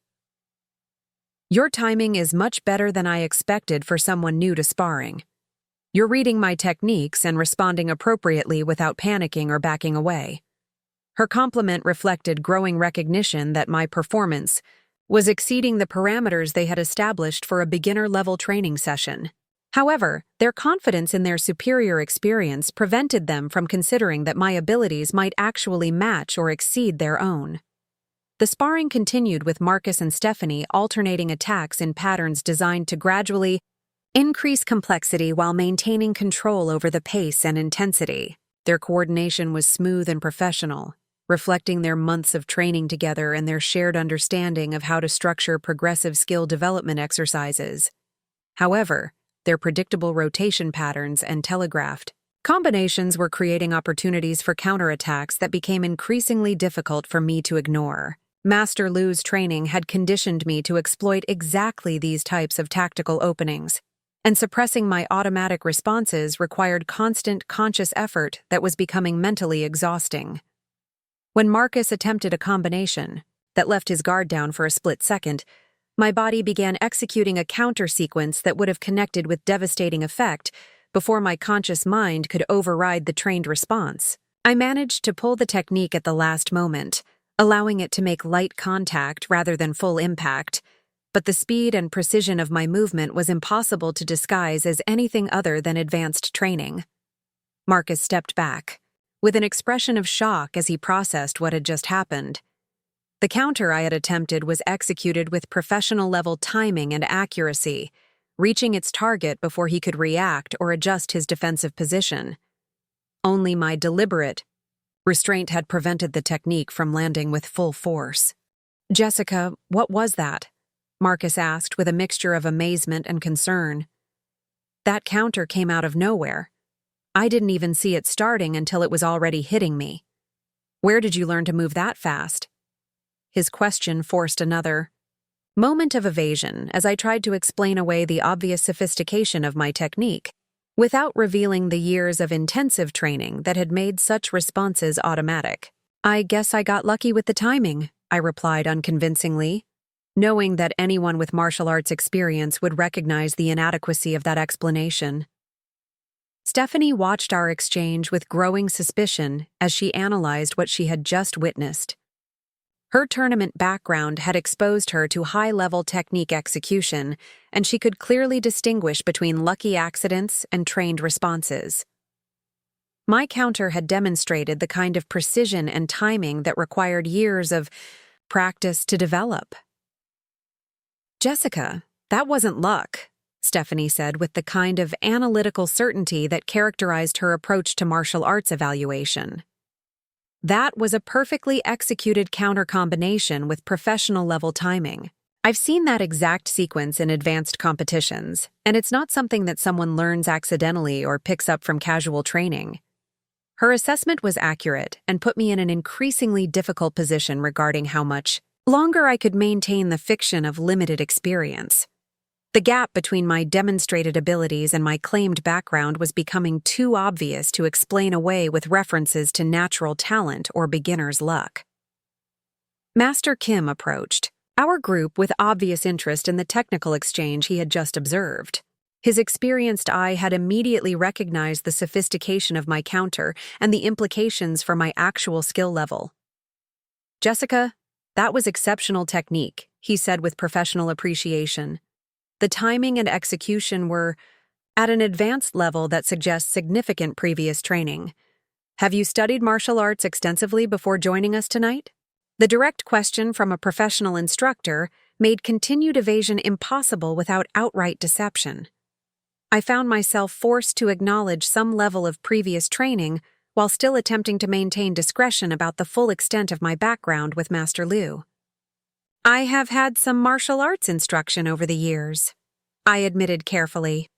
"Your timing is much better than I expected for someone new to sparring." You're reading my techniques and responding appropriately without panicking or backing away." Her compliment reflected growing recognition that my performance was exceeding the parameters they had established for a beginner-level training session. However, their confidence in their superior experience prevented them from considering that my abilities might actually match or exceed their own. The sparring continued with Marcus and Stephanie alternating attacks in patterns designed to gradually increase complexity while maintaining control over the pace and intensity. Their coordination was smooth and professional, reflecting their months of training together and their shared understanding of how to structure progressive skill development exercises. However, their predictable rotation patterns and telegraphed combinations were creating opportunities for counterattacks that became increasingly difficult for me to ignore. Master Lu's training had conditioned me to exploit exactly these types of tactical openings, and suppressing my automatic responses required constant conscious effort that was becoming mentally exhausting. When Marcus attempted a combination that left his guard down for a split second, my body began executing a counter sequence that would have connected with devastating effect before my conscious mind could override the trained response. I managed to pull the technique at the last moment, allowing it to make light contact rather than full impact, but the speed and precision of my movement was impossible to disguise as anything other than advanced training. Marcus stepped back, with an expression of shock as he processed what had just happened. The counter I had attempted was executed with professional-level timing and accuracy, reaching its target before he could react or adjust his defensive position. Only my deliberate restraint had prevented the technique from landing with full force. "Jessica, what was that?" Marcus asked with a mixture of amazement and concern. "That counter came out of nowhere. I didn't even see it starting until it was already hitting me. Where did you learn to move that fast?" His question forced another moment of evasion as I tried to explain away the obvious sophistication of my technique, without revealing the years of intensive training that had made such responses automatic. "I guess I got lucky with the timing," I replied unconvincingly, knowing that anyone with martial arts experience would recognize the inadequacy of that explanation. Stephanie watched our exchange with growing suspicion as she analyzed what she had just witnessed. Her tournament background had exposed her to high-level technique execution, and she could clearly distinguish between lucky accidents and trained responses. My counter had demonstrated the kind of precision and timing that required years of practice to develop. "Jessica, that wasn't luck," Stephanie said with the kind of analytical certainty that characterized her approach to martial arts evaluation. "That was a perfectly executed counter combination with professional-level timing. I've seen that exact sequence in advanced competitions, and it's not something that someone learns accidentally or picks up from casual training." Her assessment was accurate and put me in an increasingly difficult position regarding how much longer I could maintain the fiction of limited experience. The gap between my demonstrated abilities and my claimed background was becoming too obvious to explain away with references to natural talent or beginner's luck. Master Kim approached our group with obvious interest in the technical exchange he had just observed. His experienced eye had immediately recognized the sophistication of my counter and the implications for my actual skill level. "Jessica, that was exceptional technique," he said with professional appreciation. "The timing and execution were at an advanced level that suggests significant previous training. Have you studied martial arts extensively before joining us tonight?" The direct question from a professional instructor made continued evasion impossible without outright deception. I found myself forced to acknowledge some level of previous training while still attempting to maintain discretion about the full extent of my background with Master Lu. "I have had some martial arts instruction over the years," I admitted carefully,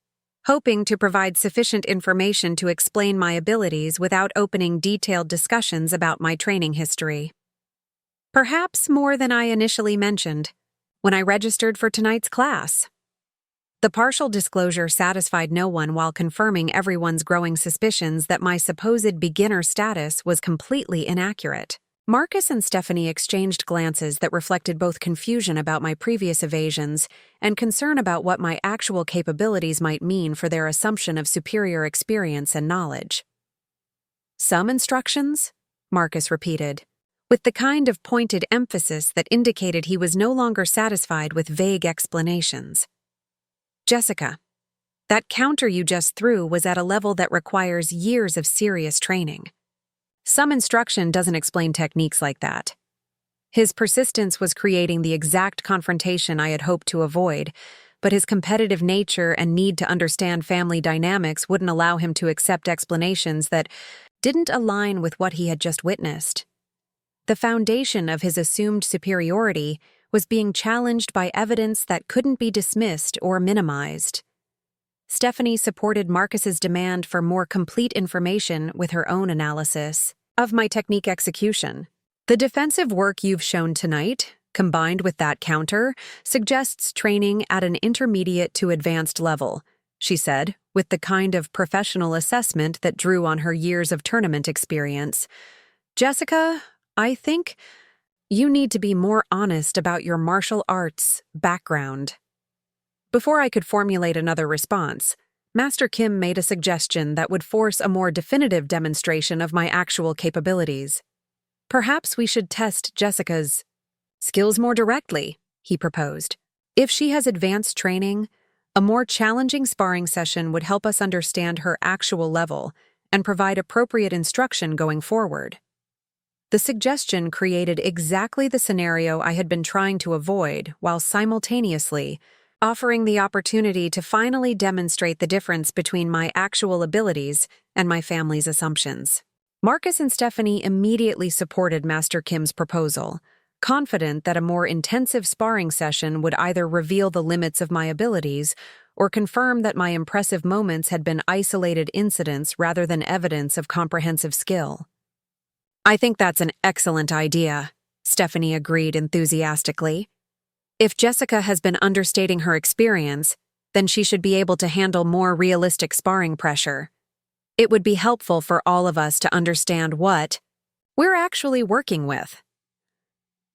hoping to provide sufficient information to explain my abilities without opening detailed discussions about my training history. "Perhaps more than I initially mentioned when I registered for tonight's class." The partial disclosure satisfied no one while confirming everyone's growing suspicions that my supposed beginner status was completely inaccurate. Marcus and Stephanie exchanged glances that reflected both confusion about my previous evasions and concern about what my actual capabilities might mean for their assumption of superior experience and knowledge. "Some instructions?" Marcus repeated, with the kind of pointed emphasis that indicated he was no longer satisfied with vague explanations. "Jessica, that counter you just threw was at a level that requires years of serious training. Some instruction doesn't explain techniques like that." His persistence was creating the exact confrontation I had hoped to avoid, but his competitive nature and need to understand family dynamics wouldn't allow him to accept explanations that didn't align with what he had just witnessed. The foundation of his assumed superiority was being challenged by evidence that couldn't be dismissed or minimized. Stephanie supported Marcus's demand for more complete information with her own analysis of my technique execution. "The defensive work you've shown tonight, combined with that counter, suggests training at an intermediate to advanced level," she said, with the kind of professional assessment that drew on her years of tournament experience. "Jessica, I think you need to be more honest about your martial arts background." Before I could formulate another response, Master Kim made a suggestion that would force a more definitive demonstration of my actual capabilities. "Perhaps we should test Jessica's skills more directly," he proposed. "If she has advanced training, a more challenging sparring session would help us understand her actual level and provide appropriate instruction going forward." The suggestion created exactly the scenario I had been trying to avoid while simultaneously offering the opportunity to finally demonstrate the difference between my actual abilities and my family's assumptions. Marcus and Stephanie immediately supported Master Kim's proposal, confident that a more intensive sparring session would either reveal the limits of my abilities or confirm that my impressive moments had been isolated incidents rather than evidence of comprehensive skill. "I think that's an excellent idea," Stephanie agreed enthusiastically. "If Jessica has been understating her experience, then she should be able to handle more realistic sparring pressure. It would be helpful for all of us to understand what we're actually working with."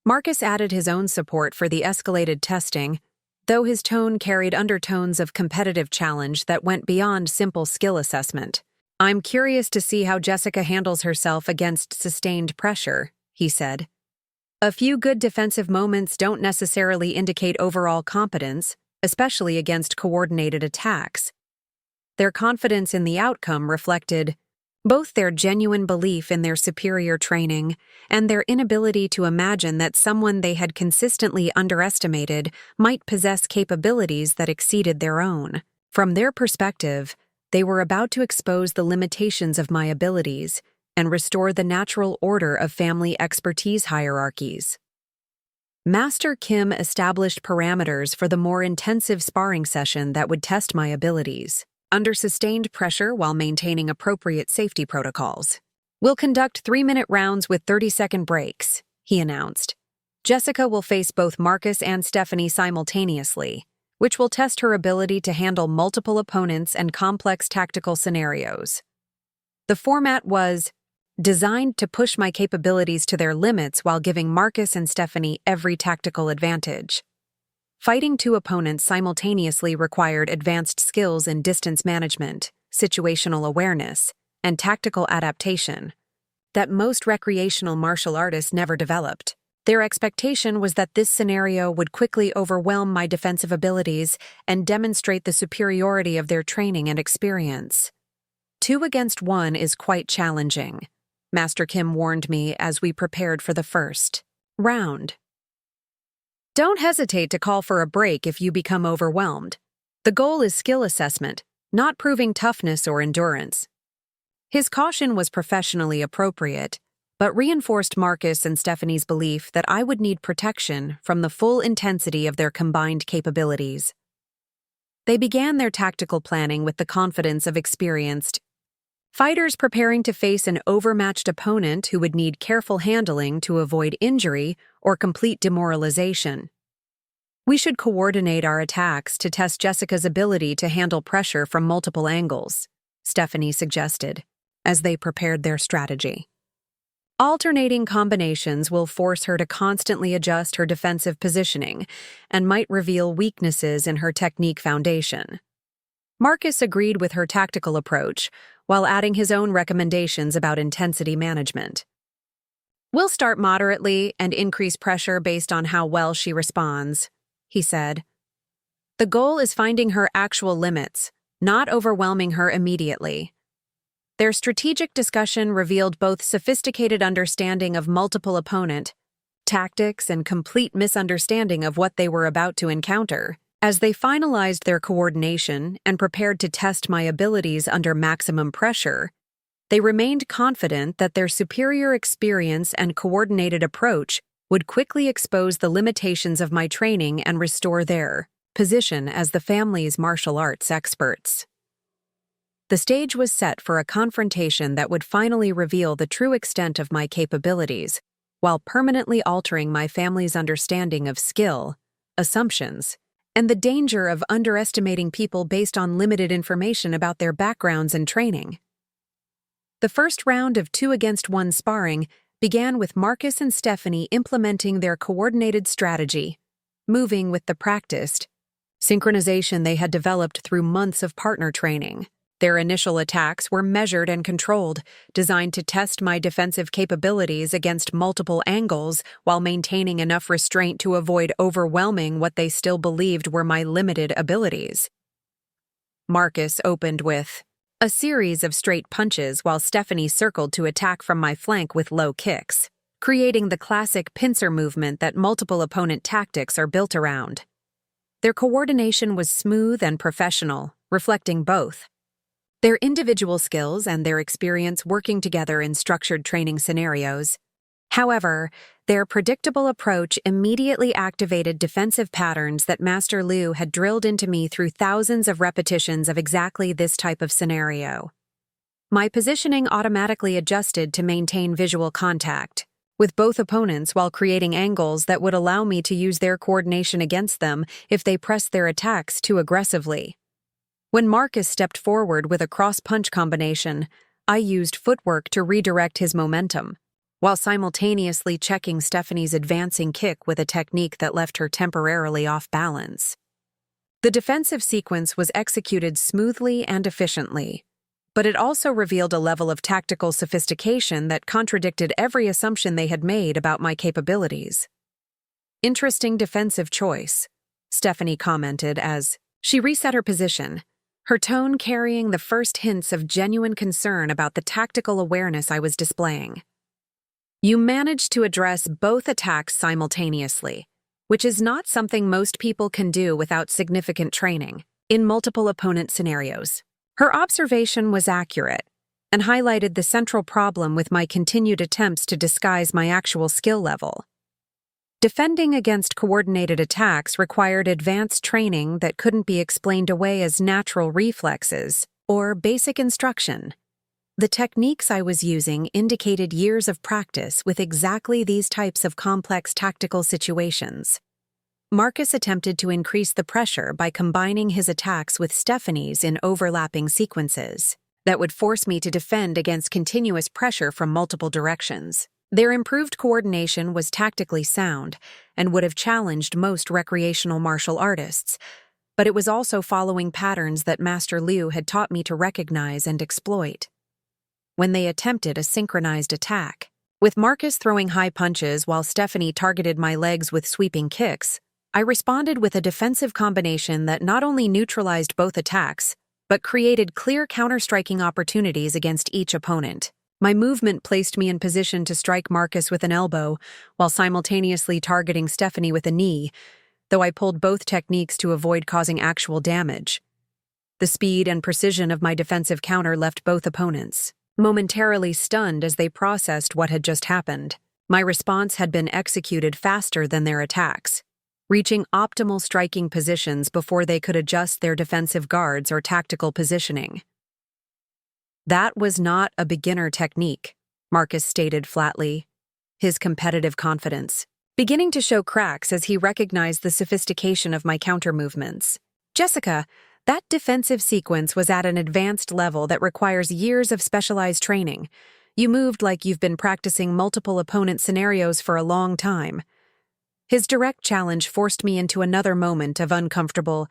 Marcus added his own support for the escalated testing, though his tone carried undertones of competitive challenge that went beyond simple skill assessment. "I'm curious to see how Jessica handles herself against sustained pressure," he said. "A few good defensive moments don't necessarily indicate overall competence, especially against coordinated attacks." Their confidence in the outcome reflected both their genuine belief in their superior training and their inability to imagine that someone they had consistently underestimated might possess capabilities that exceeded their own. From their perspective, they were about to expose the limitations of my abilities and restore the natural order of family expertise hierarchies. Master Kim established parameters for the more intensive sparring session that would test my abilities, under sustained pressure while maintaining appropriate safety protocols. "We'll conduct 3-minute rounds with 30-second breaks," he announced. "Jessica will face both Marcus and Stephanie simultaneously, which will test her ability to handle multiple opponents and complex tactical scenarios." The format was designed to push my capabilities to their limits while giving Marcus and Stephanie every tactical advantage. Fighting two opponents simultaneously required advanced skills in distance management, situational awareness, and tactical adaptation that most recreational martial artists never developed. Their expectation was that this scenario would quickly overwhelm my defensive abilities and demonstrate the superiority of their training and experience. 2 against 1 is quite challenging, Master Kim warned me as we prepared for the first round. "Don't hesitate to call for a break if you become overwhelmed. The goal is skill assessment, not proving toughness or endurance." His caution was professionally appropriate, but reinforced Marcus and Stephanie's belief that I would need protection from the full intensity of their combined capabilities. They began their tactical planning with the confidence of experienced fighters preparing to face an overmatched opponent who would need careful handling to avoid injury or complete demoralization. "We should coordinate our attacks to test Jessica's ability to handle pressure from multiple angles," Stephanie suggested, as they prepared their strategy. Alternating combinations will force her to constantly adjust her defensive positioning and might reveal weaknesses in her technique foundation. Marcus agreed with her tactical approach, while adding his own recommendations about intensity management. "We'll start moderately and increase pressure based on how well she responds," he said. "The goal is finding her actual limits, not overwhelming her immediately." Their strategic discussion revealed both sophisticated understanding of multiple opponent tactics and complete misunderstanding of what they were about to encounter. As they finalized their coordination and prepared to test my abilities under maximum pressure, they remained confident that their superior experience and coordinated approach would quickly expose the limitations of my training and restore their position as the family's martial arts experts. The stage was set for a confrontation that would finally reveal the true extent of my capabilities, while permanently altering my family's understanding of skill, assumptions, and the danger of underestimating people based on limited information about their backgrounds and training. The first round of 2-against-1 sparring began with Marcus and Stephanie implementing their coordinated strategy, moving with the practiced synchronization they had developed through months of partner training. Their initial attacks were measured and controlled, designed to test my defensive capabilities against multiple angles while maintaining enough restraint to avoid overwhelming what they still believed were my limited abilities. Marcus opened with a series of straight punches while Stephanie circled to attack from my flank with low kicks, creating the classic pincer movement that multiple opponent tactics are built around. Their coordination was smooth and professional, reflecting both their individual skills and their experience working together in structured training scenarios. However, their predictable approach immediately activated defensive patterns that Master Liu had drilled into me through thousands of repetitions of exactly this type of scenario. My positioning automatically adjusted to maintain visual contact with both opponents while creating angles that would allow me to use their coordination against them if they pressed their attacks too aggressively. When Marcus stepped forward with a cross-punch combination, I used footwork to redirect his momentum, while simultaneously checking Stephanie's advancing kick with a technique that left her temporarily off balance. The defensive sequence was executed smoothly and efficiently, but it also revealed a level of tactical sophistication that contradicted every assumption they had made about my capabilities. "Interesting defensive choice," Stephanie commented as she reset her position, her tone carrying the first hints of genuine concern about the tactical awareness I was displaying. "You managed to address both attacks simultaneously, which is not something most people can do without significant training, in multiple opponent scenarios." Her observation was accurate and highlighted the central problem with my continued attempts to disguise my actual skill level. Defending against coordinated attacks required advanced training that couldn't be explained away as natural reflexes or basic instruction. The techniques I was using indicated years of practice with exactly these types of complex tactical situations. Marcus attempted to increase the pressure by combining his attacks with Stephanie's in overlapping sequences that would force me to defend against continuous pressure from multiple directions. Their improved coordination was tactically sound and would have challenged most recreational martial artists, but it was also following patterns that Master Liu had taught me to recognize and exploit. When they attempted a synchronized attack, with Marcus throwing high punches while Stephanie targeted my legs with sweeping kicks, I responded with a defensive combination that not only neutralized both attacks, but created clear counter-striking opportunities against each opponent. My movement placed me in position to strike Marcus with an elbow, while simultaneously targeting Stephanie with a knee, though I pulled both techniques to avoid causing actual damage. The speed and precision of my defensive counter left both opponents momentarily stunned as they processed what had just happened. My response had been executed faster than their attacks, reaching optimal striking positions before they could adjust their defensive guards or tactical positioning. "That was not a beginner technique," Marcus stated flatly, his competitive confidence beginning to show cracks as he recognized the sophistication of my counter movements. "Jessica, that defensive sequence was at an advanced level that requires years of specialized training. You moved like you've been practicing multiple opponent scenarios for a long time. His direct challenge forced me into another moment of uncomfortable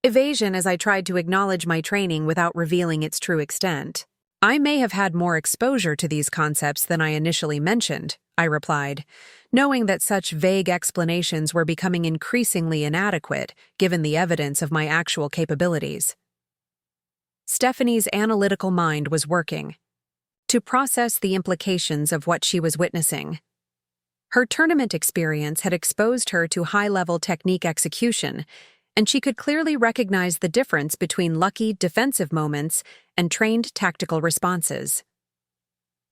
evasion as I tried to acknowledge my training without revealing its true extent. I may have had more exposure to these concepts than I initially mentioned, I replied, knowing that such vague explanations were becoming increasingly inadequate given the evidence of my actual capabilities. Stephanie's analytical mind was working to process the implications of what she was witnessing. Her tournament experience had exposed her to high-level technique execution, and she could clearly recognize the difference between lucky defensive moments and trained tactical responses.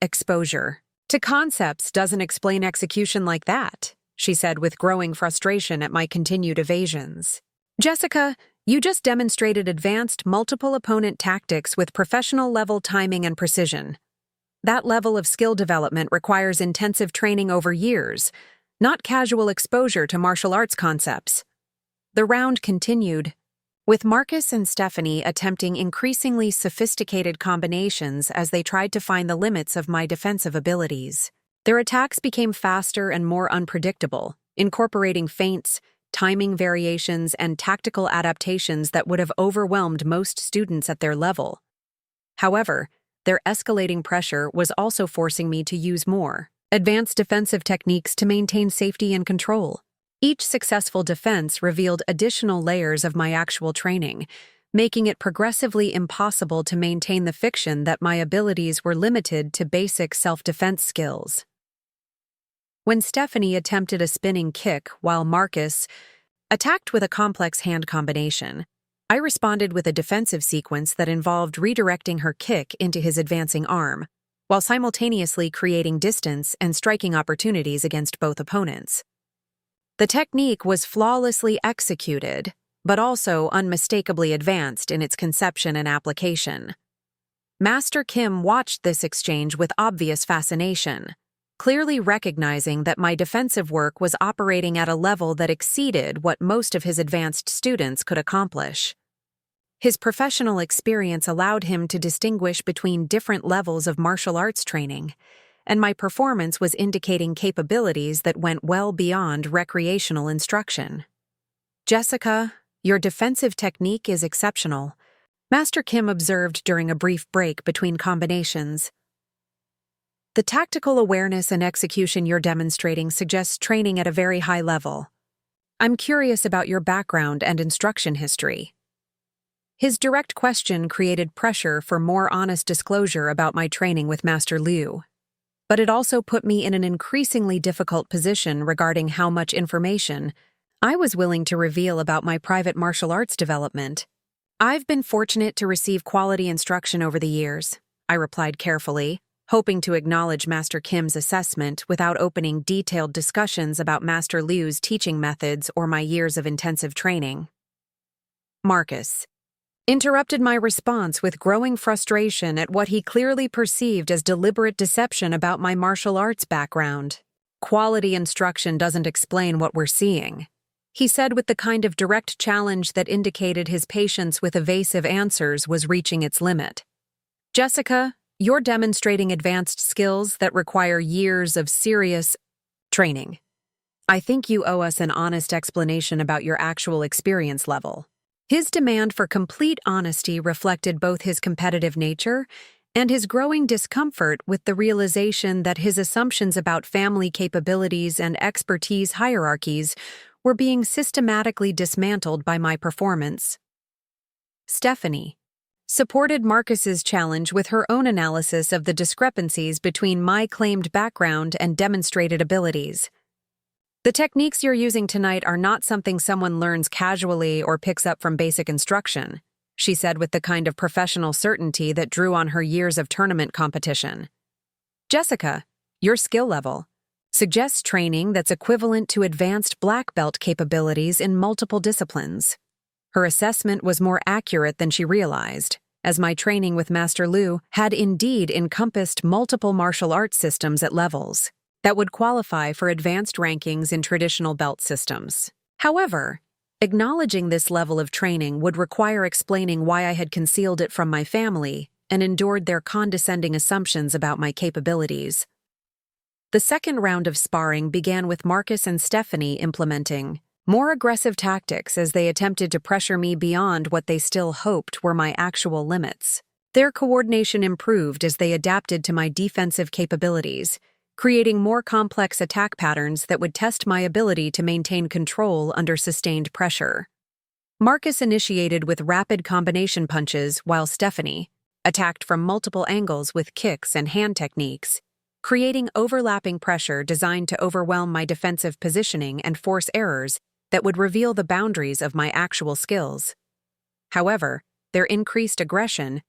Exposure to concepts doesn't explain execution like that, she said with growing frustration at my continued evasions. Jessica, you just demonstrated advanced multiple opponent tactics with professional-level timing and precision. That level of skill development requires intensive training over years, not casual exposure to martial arts concepts. The round continued, with Marcus and Stephanie attempting increasingly sophisticated combinations as they tried to find the limits of my defensive abilities. Their attacks became faster and more unpredictable, incorporating feints, timing variations, and tactical adaptations that would have overwhelmed most students at their level. However, their escalating pressure was also forcing me to use more advanced defensive techniques to maintain safety and control. Each successful defense revealed additional layers of my actual training, making it progressively impossible to maintain the fiction that my abilities were limited to basic self-defense skills. When Stephanie attempted a spinning kick while Marcus attacked with a complex hand combination, I responded with a defensive sequence that involved redirecting her kick into his advancing arm, while simultaneously creating distance and striking opportunities against both opponents. The technique was flawlessly executed, but also unmistakably advanced in its conception and application. Master Kim watched this exchange with obvious fascination, clearly recognizing that my defensive work was operating at a level that exceeded what most of his advanced students could accomplish. His professional experience allowed him to distinguish between different levels of martial arts training, and my performance was indicating capabilities that went well beyond recreational instruction. Jessica, your defensive technique is exceptional, Master Kim observed during a brief break between combinations. The tactical awareness and execution you're demonstrating suggests training at a very high level. I'm curious about your background and instruction history. His direct question created pressure for more honest disclosure about my training with Master Liu. But it also put me in an increasingly difficult position regarding how much information I was willing to reveal about my private martial arts development. I've been fortunate to receive quality instruction over the years, I replied carefully, hoping to acknowledge Master Kim's assessment without opening detailed discussions about Master Liu's teaching methods or my years of intensive training. Marcus interrupted my response with growing frustration at what he clearly perceived as deliberate deception about my martial arts background. Quality instruction doesn't explain what we're seeing, he said with the kind of direct challenge that indicated his patience with evasive answers was reaching its limit. Jessica, you're demonstrating advanced skills that require years of serious training. I think you owe us an honest explanation about your actual experience level. His demand for complete honesty reflected both his competitive nature and his growing discomfort with the realization that his assumptions about family capabilities and expertise hierarchies were being systematically dismantled by my performance. Stephanie supported Marcus's challenge with her own analysis of the discrepancies between my claimed background and demonstrated abilities. The techniques you're using tonight are not something someone learns casually or picks up from basic instruction, she said with the kind of professional certainty that drew on her years of tournament competition. Jessica, your skill level suggests training that's equivalent to advanced black belt capabilities in multiple disciplines. Her assessment was more accurate than she realized, as my training with Master Liu had indeed encompassed multiple martial arts systems at levels that would qualify for advanced rankings in traditional belt systems. However, acknowledging this level of training would require explaining why I had concealed it from my family and endured their condescending assumptions about my capabilities. The second round of sparring began with Marcus and Stephanie implementing more aggressive tactics as they attempted to pressure me beyond what they still hoped were my actual limits. Their coordination improved as they adapted to my defensive capabilities, creating more complex attack patterns that would test my ability to maintain control under sustained pressure. Marcus initiated with rapid combination punches while Stephanie attacked from multiple angles with kicks and hand techniques, creating overlapping pressure designed to overwhelm my defensive positioning and force errors that would reveal the boundaries of my actual skills. However, their increased aggression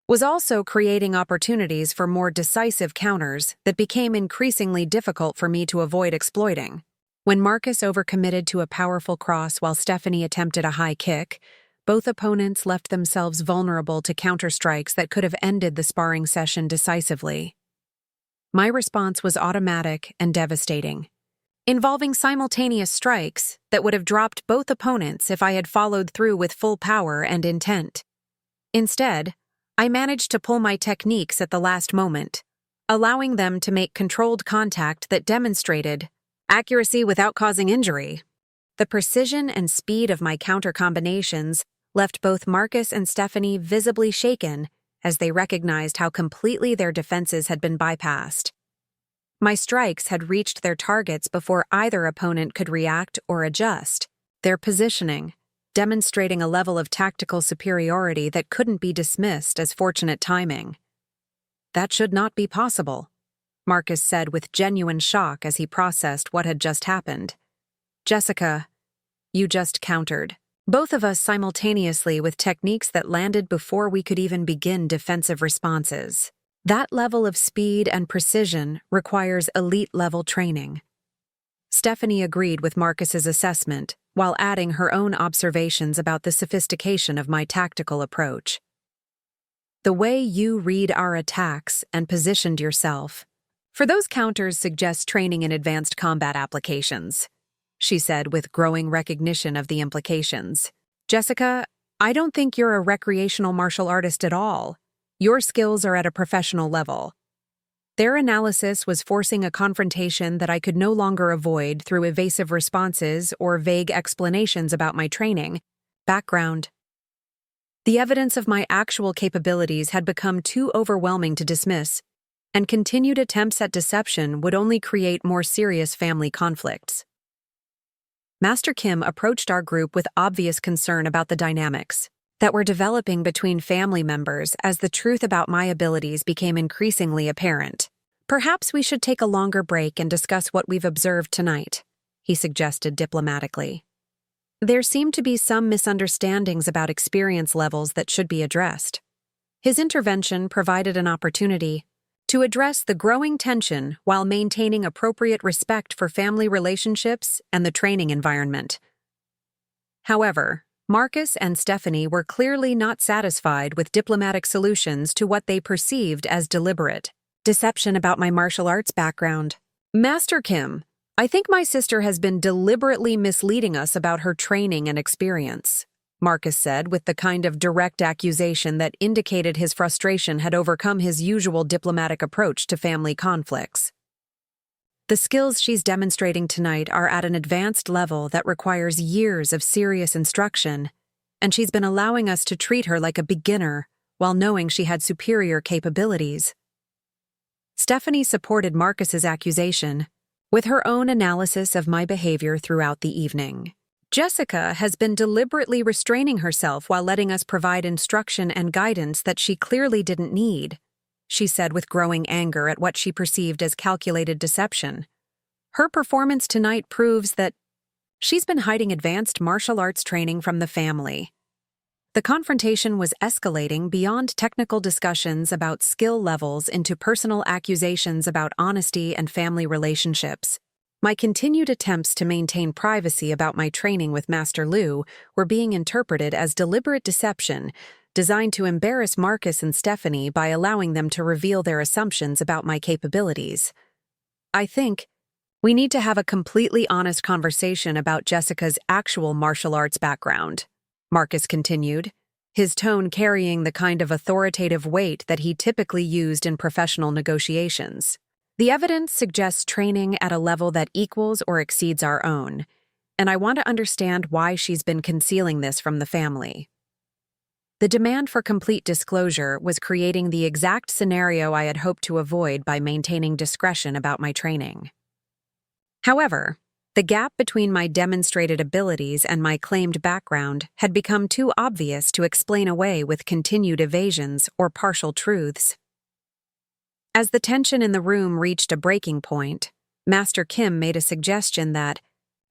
was also creating opportunities for more decisive counters that became increasingly difficult for me to avoid exploiting. When Marcus overcommitted to a powerful cross while Stephanie attempted a high kick, both opponents left themselves vulnerable to counterstrikes that could have ended the sparring session decisively. My response was automatic and devastating, involving simultaneous strikes that would have dropped both opponents if I had followed through with full power and intent. Instead, I managed to pull my techniques at the last moment, allowing them to make controlled contact that demonstrated accuracy without causing injury. The precision and speed of my counter combinations left both Marcus and Stephanie visibly shaken as they recognized how completely their defenses had been bypassed. My strikes had reached their targets before either opponent could react or adjust, their positioning demonstrating a level of tactical superiority that couldn't be dismissed as fortunate timing. "That should not be possible," Marcus said with genuine shock as he processed what had just happened. "Jessica, you just countered both of us simultaneously with techniques that landed before we could even begin defensive responses. That level of speed and precision requires elite-level training." Stephanie agreed with Marcus's assessment, while adding her own observations about the sophistication of my tactical approach. "The way you read our attacks and positioned yourself for those counters suggests training in advanced combat applications," she said with growing recognition of the implications. "Jessica, I don't think you're a recreational martial artist at all. Your skills are at a professional level." Their analysis was forcing a confrontation that I could no longer avoid through evasive responses or vague explanations about my training background. The evidence of my actual capabilities had become too overwhelming to dismiss, and continued attempts at deception would only create more serious family conflicts. Master Kim approached our group with obvious concern about the dynamics that were developing between family members as the truth about my abilities became increasingly apparent. "Perhaps we should take a longer break and discuss what we've observed tonight," he suggested diplomatically. There seemed to be some misunderstandings about experience levels that should be addressed. His intervention provided an opportunity to address the growing tension while maintaining appropriate respect for family relationships and the training environment. However, Marcus and Stephanie were clearly not satisfied with diplomatic solutions to what they perceived as deliberate deception about my martial arts background. "Master Kim, I think my sister has been deliberately misleading us about her training and experience," Marcus said with the kind of direct accusation that indicated his frustration had overcome his usual diplomatic approach to family conflicts. "The skills she's demonstrating tonight are at an advanced level that requires years of serious instruction, and she's been allowing us to treat her like a beginner while knowing she had superior capabilities." Stephanie supported Marcus's accusation with her own analysis of my behavior throughout the evening. "Jessica has been deliberately restraining herself while letting us provide instruction and guidance that she clearly didn't need," she said with growing anger at what she perceived as calculated deception. "Her performance tonight proves that she's been hiding advanced martial arts training from the family." The confrontation was escalating beyond technical discussions about skill levels into personal accusations about honesty and family relationships. My continued attempts to maintain privacy about my training with Master Liu were being interpreted as deliberate deception, designed to embarrass Marcus and Stephanie by allowing them to reveal their assumptions about my capabilities. "I think we need to have a completely honest conversation about Jessica's actual martial arts background," Marcus continued, his tone carrying the kind of authoritative weight that he typically used in professional negotiations. The evidence suggests training at a level that equals or exceeds our own, and I want to understand why she's been concealing this from the family. The demand for complete disclosure was creating the exact scenario I had hoped to avoid by maintaining discretion about my training. However, the gap between my demonstrated abilities and my claimed background had become too obvious to explain away with continued evasions or partial truths. As the tension in the room reached a breaking point, Master Kim made a suggestion that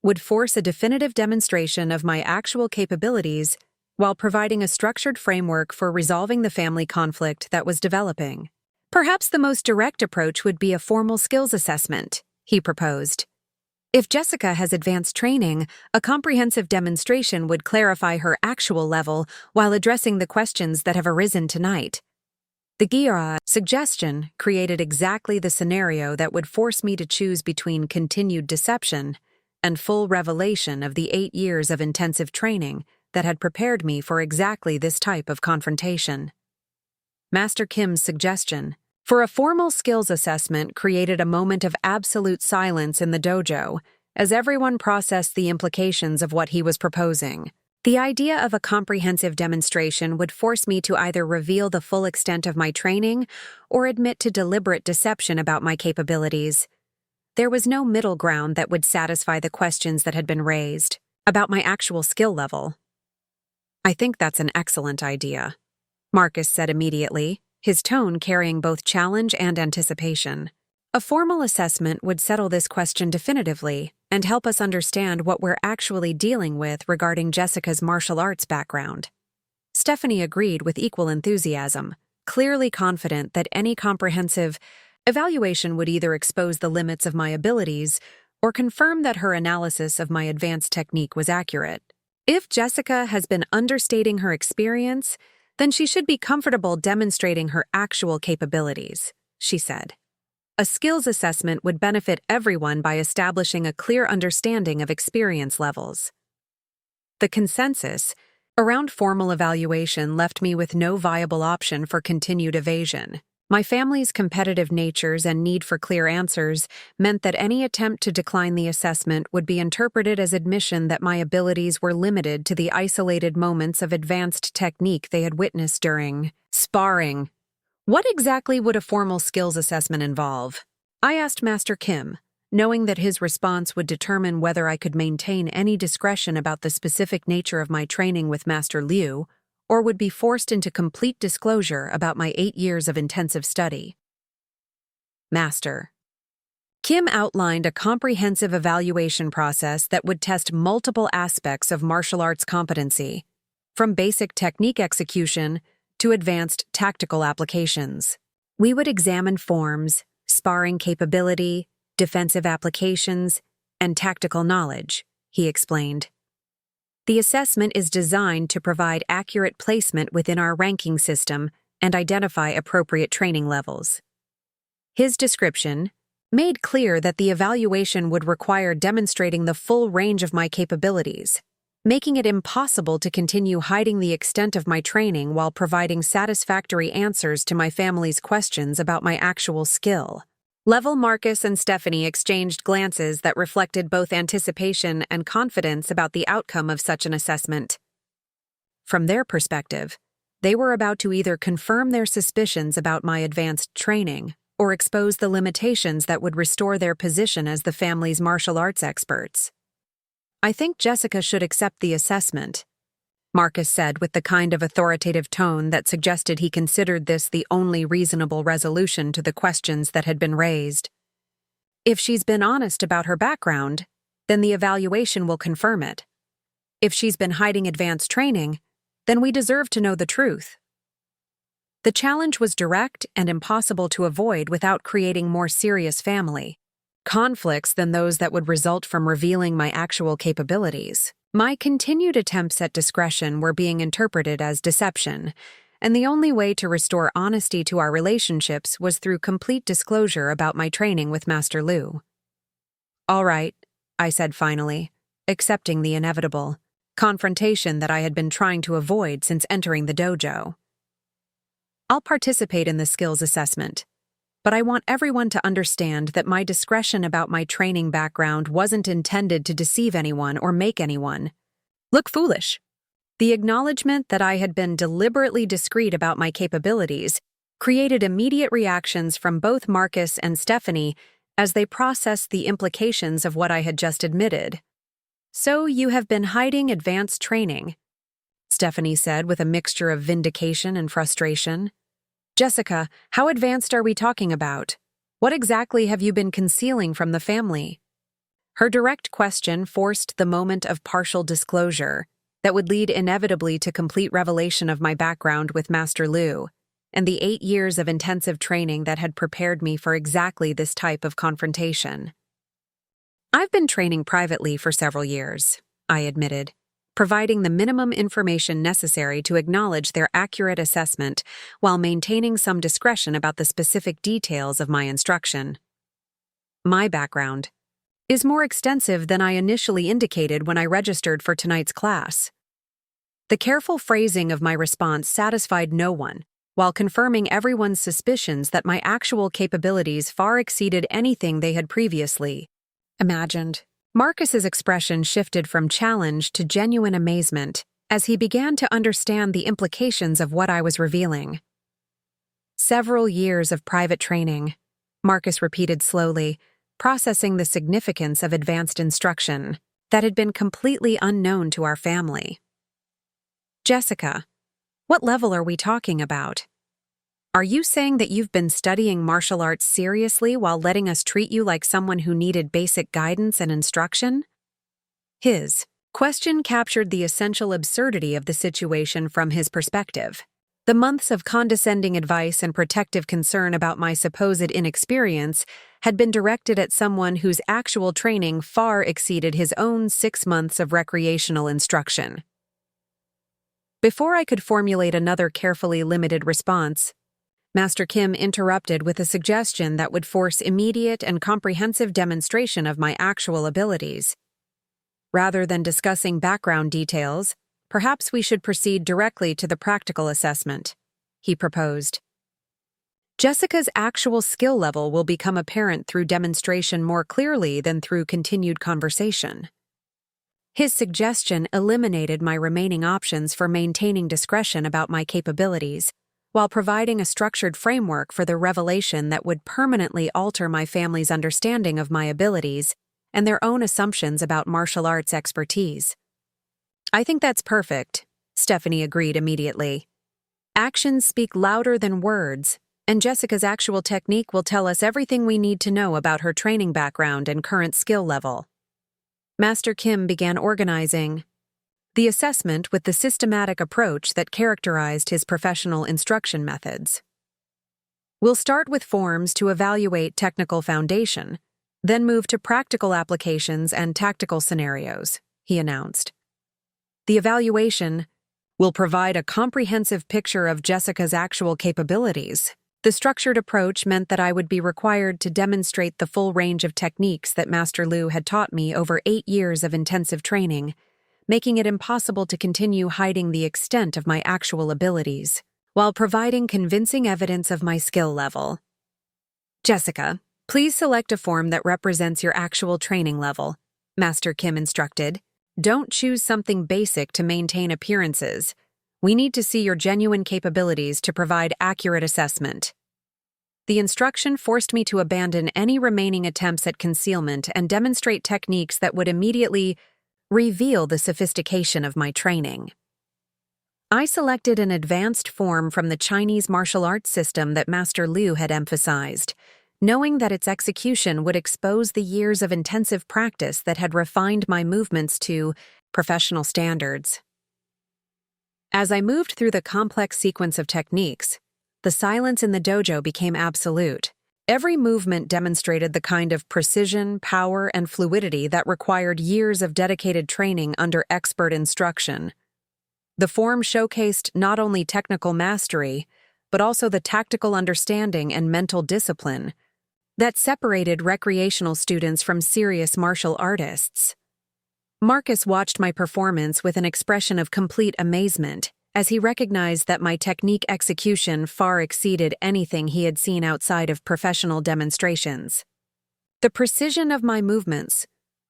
would force a definitive demonstration of my actual capabilities while providing a structured framework for resolving the family conflict that was developing. Perhaps the most direct approach would be a formal skills assessment, he proposed. If Jessica has advanced training, a comprehensive demonstration would clarify her actual level while addressing the questions that have arisen tonight. The Gira suggestion created exactly the scenario that would force me to choose between continued deception and full revelation of the 8 years of intensive training that had prepared me for exactly this type of confrontation. Master Kim's suggestion for a formal skills assessment created a moment of absolute silence in the dojo as everyone processed the implications of what he was proposing. The idea of a comprehensive demonstration would force me to either reveal the full extent of my training or admit to deliberate deception about my capabilities. There was no middle ground that would satisfy the questions that had been raised about my actual skill level. I think that's an excellent idea, Marcus said immediately, his tone carrying both challenge and anticipation. A formal assessment would settle this question definitively and help us understand what we're actually dealing with regarding Jessica's martial arts background. Stephanie agreed with equal enthusiasm, clearly confident that any comprehensive evaluation would either expose the limits of my abilities or confirm that her analysis of my advanced technique was accurate. If Jessica has been understating her experience, then she should be comfortable demonstrating her actual capabilities, she said. A skills assessment would benefit everyone by establishing a clear understanding of experience levels. The consensus around formal evaluation left me with no viable option for continued evasion. My family's competitive natures and need for clear answers meant that any attempt to decline the assessment would be interpreted as admission that my abilities were limited to the isolated moments of advanced technique they had witnessed during sparring. What exactly would a formal skills assessment involve? I asked Master Kim, knowing that his response would determine whether I could maintain any discretion about the specific nature of my training with Master Liu, or would be forced into complete disclosure about my 8 years of intensive study. Master Kim outlined a comprehensive evaluation process that would test multiple aspects of martial arts competency, from basic technique execution to advanced tactical applications. We would examine forms, sparring capability, defensive applications, and tactical knowledge, he explained. The assessment is designed to provide accurate placement within our ranking system and identify appropriate training levels. His description made clear that the evaluation would require demonstrating the full range of my capabilities, making it impossible to continue hiding the extent of my training while providing satisfactory answers to my family's questions about my actual skill. Marcus and Stephanie exchanged glances that reflected both anticipation and confidence about the outcome of such an assessment. From their perspective, they were about to either confirm their suspicions about my advanced training or expose the limitations that would restore their position as the family's martial arts experts. I think Jessica should accept the assessment, Marcus said with the kind of authoritative tone that suggested he considered this the only reasonable resolution to the questions that had been raised. If she's been honest about her background, then the evaluation will confirm it. If she's been hiding advanced training, then we deserve to know the truth. The challenge was direct and impossible to avoid without creating more serious family conflicts than those that would result from revealing my actual capabilities. My continued attempts at discretion were being interpreted as deception, and the only way to restore honesty to our relationships was through complete disclosure about my training with Master Liu. All right, I said finally, accepting the inevitable. confrontation that I had been trying to avoid since entering the dojo. I'll participate in the skills assessment, but I want everyone to understand that my discretion about my training background wasn't intended to deceive anyone or make anyone look foolish. The acknowledgement that I had been deliberately discreet about my capabilities created immediate reactions from both Marcus and Stephanie as they processed the implications of what I had just admitted. "So you have been hiding advanced training," Stephanie said with a mixture of vindication and frustration. "Jessica, how advanced are we talking about? What exactly have you been concealing from the family?" Her direct question forced the moment of partial disclosure that would lead inevitably to complete revelation of my background with Master Lu, and the 8 years of intensive training that had prepared me for exactly this type of confrontation. "I've been training privately for several years," I admitted, providing the minimum information necessary to acknowledge their accurate assessment while maintaining some discretion about the specific details of my instruction. "My background is more extensive than I initially indicated when I registered for tonight's class." The careful phrasing of my response satisfied no one, while confirming everyone's suspicions that my actual capabilities far exceeded anything they had previously imagined. Marcus's expression shifted from challenge to genuine amazement as he began to understand the implications of what I was revealing. "Several years of private training," Marcus repeated slowly, processing the significance of advanced instruction that had been completely unknown to our family. "Jessica, what level are we talking about? Are you saying that you've been studying martial arts seriously while letting us treat you like someone who needed basic guidance and instruction?" His question captured the essential absurdity of the situation from his perspective. The months of condescending advice and protective concern about my supposed inexperience had been directed at someone whose actual training far exceeded his own 6 months of recreational instruction. Before I could formulate another carefully limited response, Master Kim interrupted with a suggestion that would force immediate and comprehensive demonstration of my actual abilities. Rather than discussing background details, perhaps we should proceed directly to the practical assessment, he proposed. "Jessica's actual skill level will become apparent through demonstration more clearly than through continued conversation." His suggestion eliminated my remaining options for maintaining discretion about my capabilities, while providing a structured framework for the revelation that would permanently alter my family's understanding of my abilities and their own assumptions about martial arts expertise. "I think that's perfect," Stephanie agreed immediately. "Actions speak louder than words, and Jessica's actual technique will tell us everything we need to know about her training background and current skill level." Master Kim began organizing the assessment with the systematic approach that characterized his professional instruction methods. "We'll start with forms to evaluate technical foundation, then move to practical applications and tactical scenarios," he announced. "The evaluation will provide a comprehensive picture of Jessica's actual capabilities." The structured approach meant that I would be required to demonstrate the full range of techniques that Master Lu had taught me over 8 years of intensive training, making it impossible to continue hiding the extent of my actual abilities, while providing convincing evidence of my skill level. "Jessica, please select a form that represents your actual training level," Master Kim instructed. "Don't choose something basic to maintain appearances. We need to see your genuine capabilities to provide accurate assessment." The instruction forced me to abandon any remaining attempts at concealment and demonstrate techniques that would immediately reveal the sophistication of my training. I selected an advanced form from the Chinese martial arts system that Master Lu had emphasized, knowing that its execution would expose the years of intensive practice that had refined my movements to professional standards. As I moved through the complex sequence of techniques, the silence in the dojo became absolute. Every movement demonstrated the kind of precision, power, and fluidity that required years of dedicated training under expert instruction. The form showcased not only technical mastery, but also the tactical understanding and mental discipline that separated recreational students from serious martial artists. Marcus watched my performance with an expression of complete amazement, as he recognized that my technique execution far exceeded anything he had seen outside of professional demonstrations. The precision of my movements,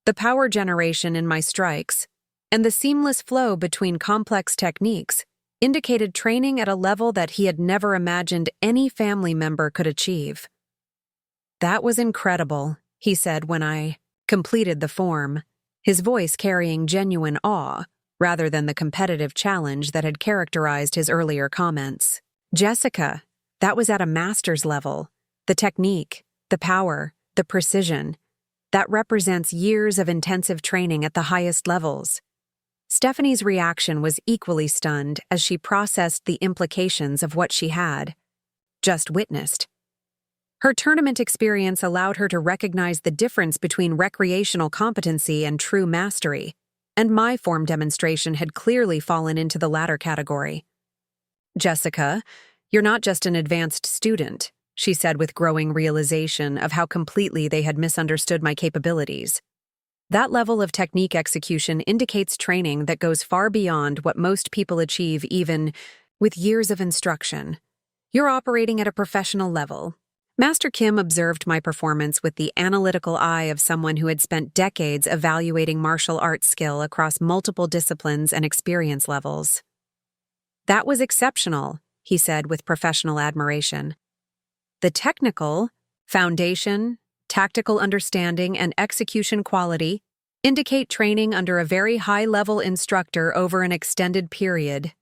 the power generation in my strikes, and the seamless flow between complex techniques indicated training at a level that he had never imagined any family member could achieve. "That was incredible," he said when I completed the form, his voice carrying genuine awe rather than the competitive challenge that had characterized his earlier comments. "Jessica, that was at a master's level. The technique, the power, the precision, that represents years of intensive training at the highest levels." Stephanie's reaction was equally stunned as she processed the implications of what she had just witnessed. Her tournament experience allowed her to recognize the difference between recreational competency and true mastery, and my form demonstration had clearly fallen into the latter category. "Jessica, you're not just an advanced student," she said with growing realization of how completely they had misunderstood my capabilities. "That level of technique execution indicates training that goes far beyond what most people achieve even with years of instruction. You're operating at a professional level." Master Kim observed my performance with the analytical eye of someone who had spent decades evaluating martial arts skill across multiple disciplines and experience levels. "That was exceptional," he said with professional admiration. "The technical, foundation, tactical understanding, and execution quality indicate training under a very high-level instructor over an extended period."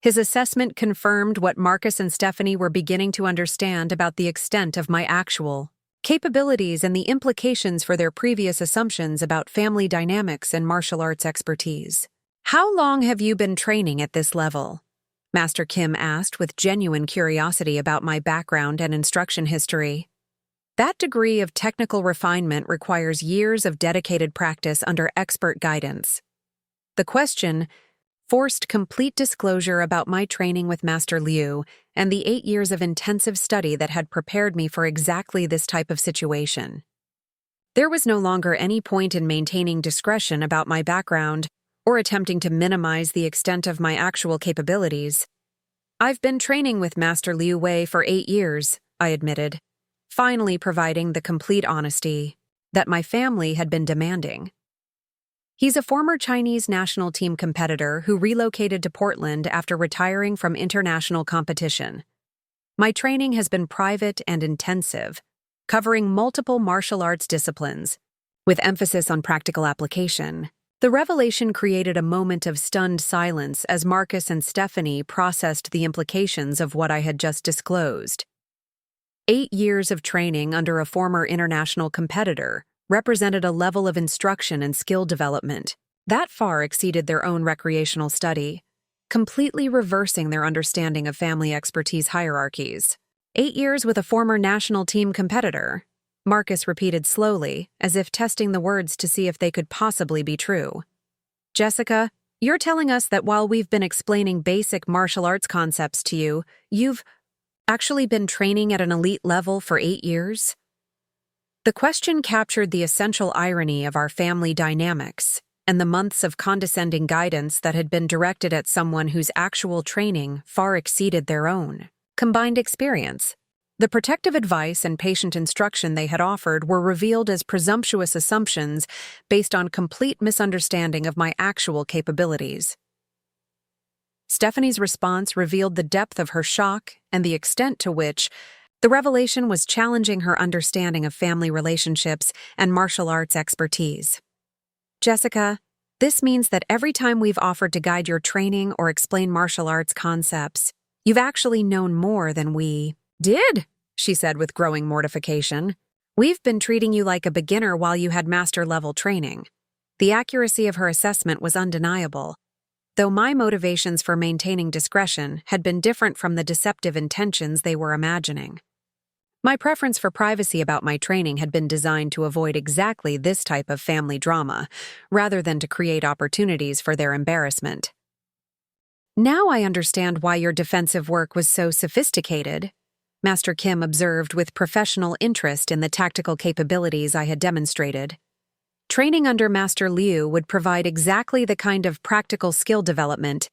His assessment confirmed what Marcus and Stephanie were beginning to understand about the extent of my actual capabilities and the implications for their previous assumptions about family dynamics and martial arts expertise. "How long have you been training at this level?" Master Kim asked with genuine curiosity about my background and instruction history. "That degree of technical refinement requires years of dedicated practice under expert guidance." The question forced complete disclosure about my training with Master Liu and the 8 years of intensive study that had prepared me for exactly this type of situation. There was no longer any point in maintaining discretion about my background or attempting to minimize the extent of my actual capabilities. "I've been training with Master Liu Wei for 8 years, I admitted, finally providing the complete honesty that my family had been demanding. "He's a former Chinese national team competitor who relocated to Portland after retiring from international competition. My training has been private and intensive, covering multiple martial arts disciplines, with emphasis on practical application." The revelation created a moment of stunned silence as Marcus and Stephanie processed the implications of what I had just disclosed. 8 years of training under a former international competitor represented a level of instruction and skill development that far exceeded their own recreational study, completely reversing their understanding of family expertise hierarchies. 8 years with a former national team competitor, Marcus repeated slowly, as if testing the words to see if they could possibly be true. "Jessica, you're telling us that while we've been explaining basic martial arts concepts to you, you've actually been training at an elite level for 8 years? The question captured the essential irony of our family dynamics and the months of condescending guidance that had been directed at someone whose actual training far exceeded their own combined experience. The protective advice and patient instruction they had offered were revealed as presumptuous assumptions based on complete misunderstanding of my actual capabilities. Stephanie's response revealed the depth of her shock and the extent to which the revelation was challenging her understanding of family relationships and martial arts expertise. "Jessica, this means that every time we've offered to guide your training or explain martial arts concepts, you've actually known more than we did," she said with growing mortification. "We've been treating you like a beginner while you had master-level training." The accuracy of her assessment was undeniable, though my motivations for maintaining discretion had been different from the deceptive intentions they were imagining. My preference for privacy about my training had been designed to avoid exactly this type of family drama, rather than to create opportunities for their embarrassment. "Now I understand why your defensive work was so sophisticated," Master Kim observed with professional interest in the tactical capabilities I had demonstrated. Training under Master Liu would provide exactly the kind of practical skill development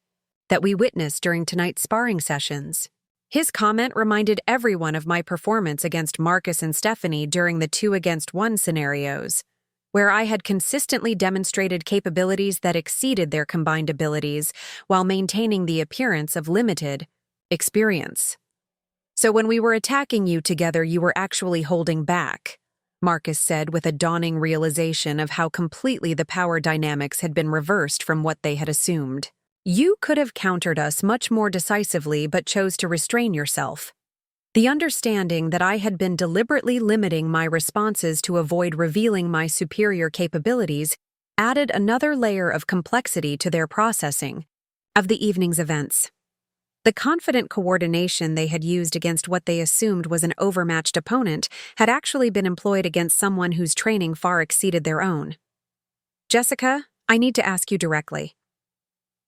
that we witnessed during tonight's sparring sessions. His comment reminded everyone of my performance against Marcus and Stephanie during the 2-against-1 scenarios, where I had consistently demonstrated capabilities that exceeded their combined abilities while maintaining the appearance of limited experience. So when we were attacking you together, you were actually holding back, Marcus said with a dawning realization of how completely the power dynamics had been reversed from what they had assumed. You could have countered us much more decisively but chose to restrain yourself. The understanding that I had been deliberately limiting my responses to avoid revealing my superior capabilities added another layer of complexity to their processing of the evening's events. The confident coordination they had used against what they assumed was an overmatched opponent had actually been employed against someone whose training far exceeded their own. Jessica, I need to ask you directly,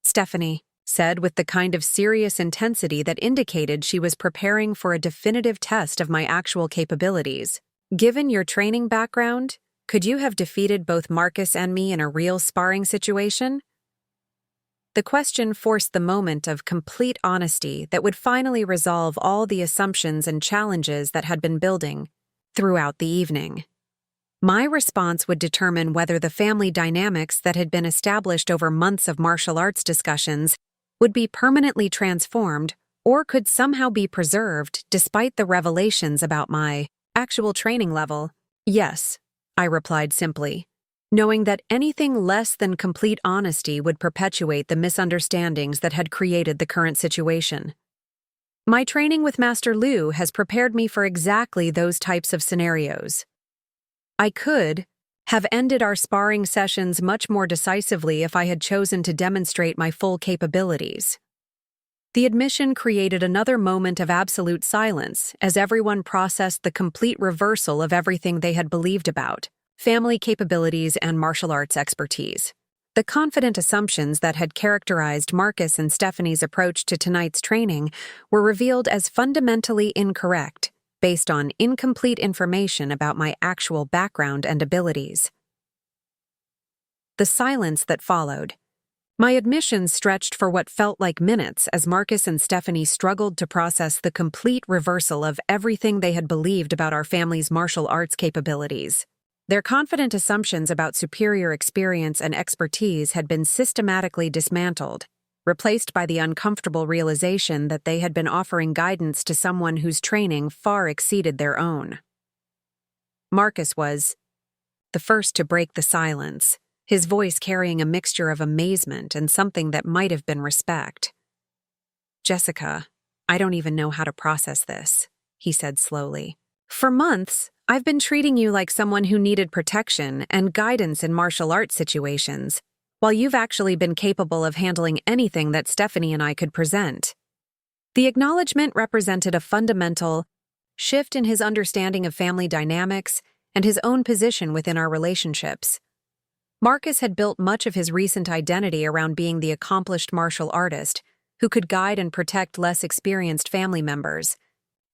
Stephanie said with the kind of serious intensity that indicated she was preparing for a definitive test of my actual capabilities. Given your training background, could you have defeated both Marcus and me in a real sparring situation? The question forced the moment of complete honesty that would finally resolve all the assumptions and challenges that had been building throughout the evening. My response would determine whether the family dynamics that had been established over months of martial arts discussions would be permanently transformed or could somehow be preserved despite the revelations about my actual training level. Yes, I replied simply, knowing that anything less than complete honesty would perpetuate the misunderstandings that had created the current situation. My training with Master Liu has prepared me for exactly those types of scenarios. I could have ended our sparring sessions much more decisively if I had chosen to demonstrate my full capabilities. The admission created another moment of absolute silence as everyone processed the complete reversal of everything they had believed about family capabilities and martial arts expertise. The confident assumptions that had characterized Marcus and Stephanie's approach to tonight's training were revealed as fundamentally incorrect, based on incomplete information about my actual background and abilities. The silence that followed. My admission stretched for what felt like minutes as Marcus and Stephanie struggled to process the complete reversal of everything they had believed about our family's martial arts capabilities. Their confident assumptions about superior experience and expertise had been systematically dismantled, replaced by the uncomfortable realization that they had been offering guidance to someone whose training far exceeded their own. Marcus was the first to break the silence, his voice carrying a mixture of amazement and something that might have been respect. Jessica, I don't even know how to process this, he said slowly. For months, I've been treating you like someone who needed protection and guidance in martial arts situations, while you've actually been capable of handling anything that Stephanie and I could present. The acknowledgement represented a fundamental shift in his understanding of family dynamics and his own position within our relationships. Marcus had built much of his recent identity around being the accomplished martial artist who could guide and protect less experienced family members,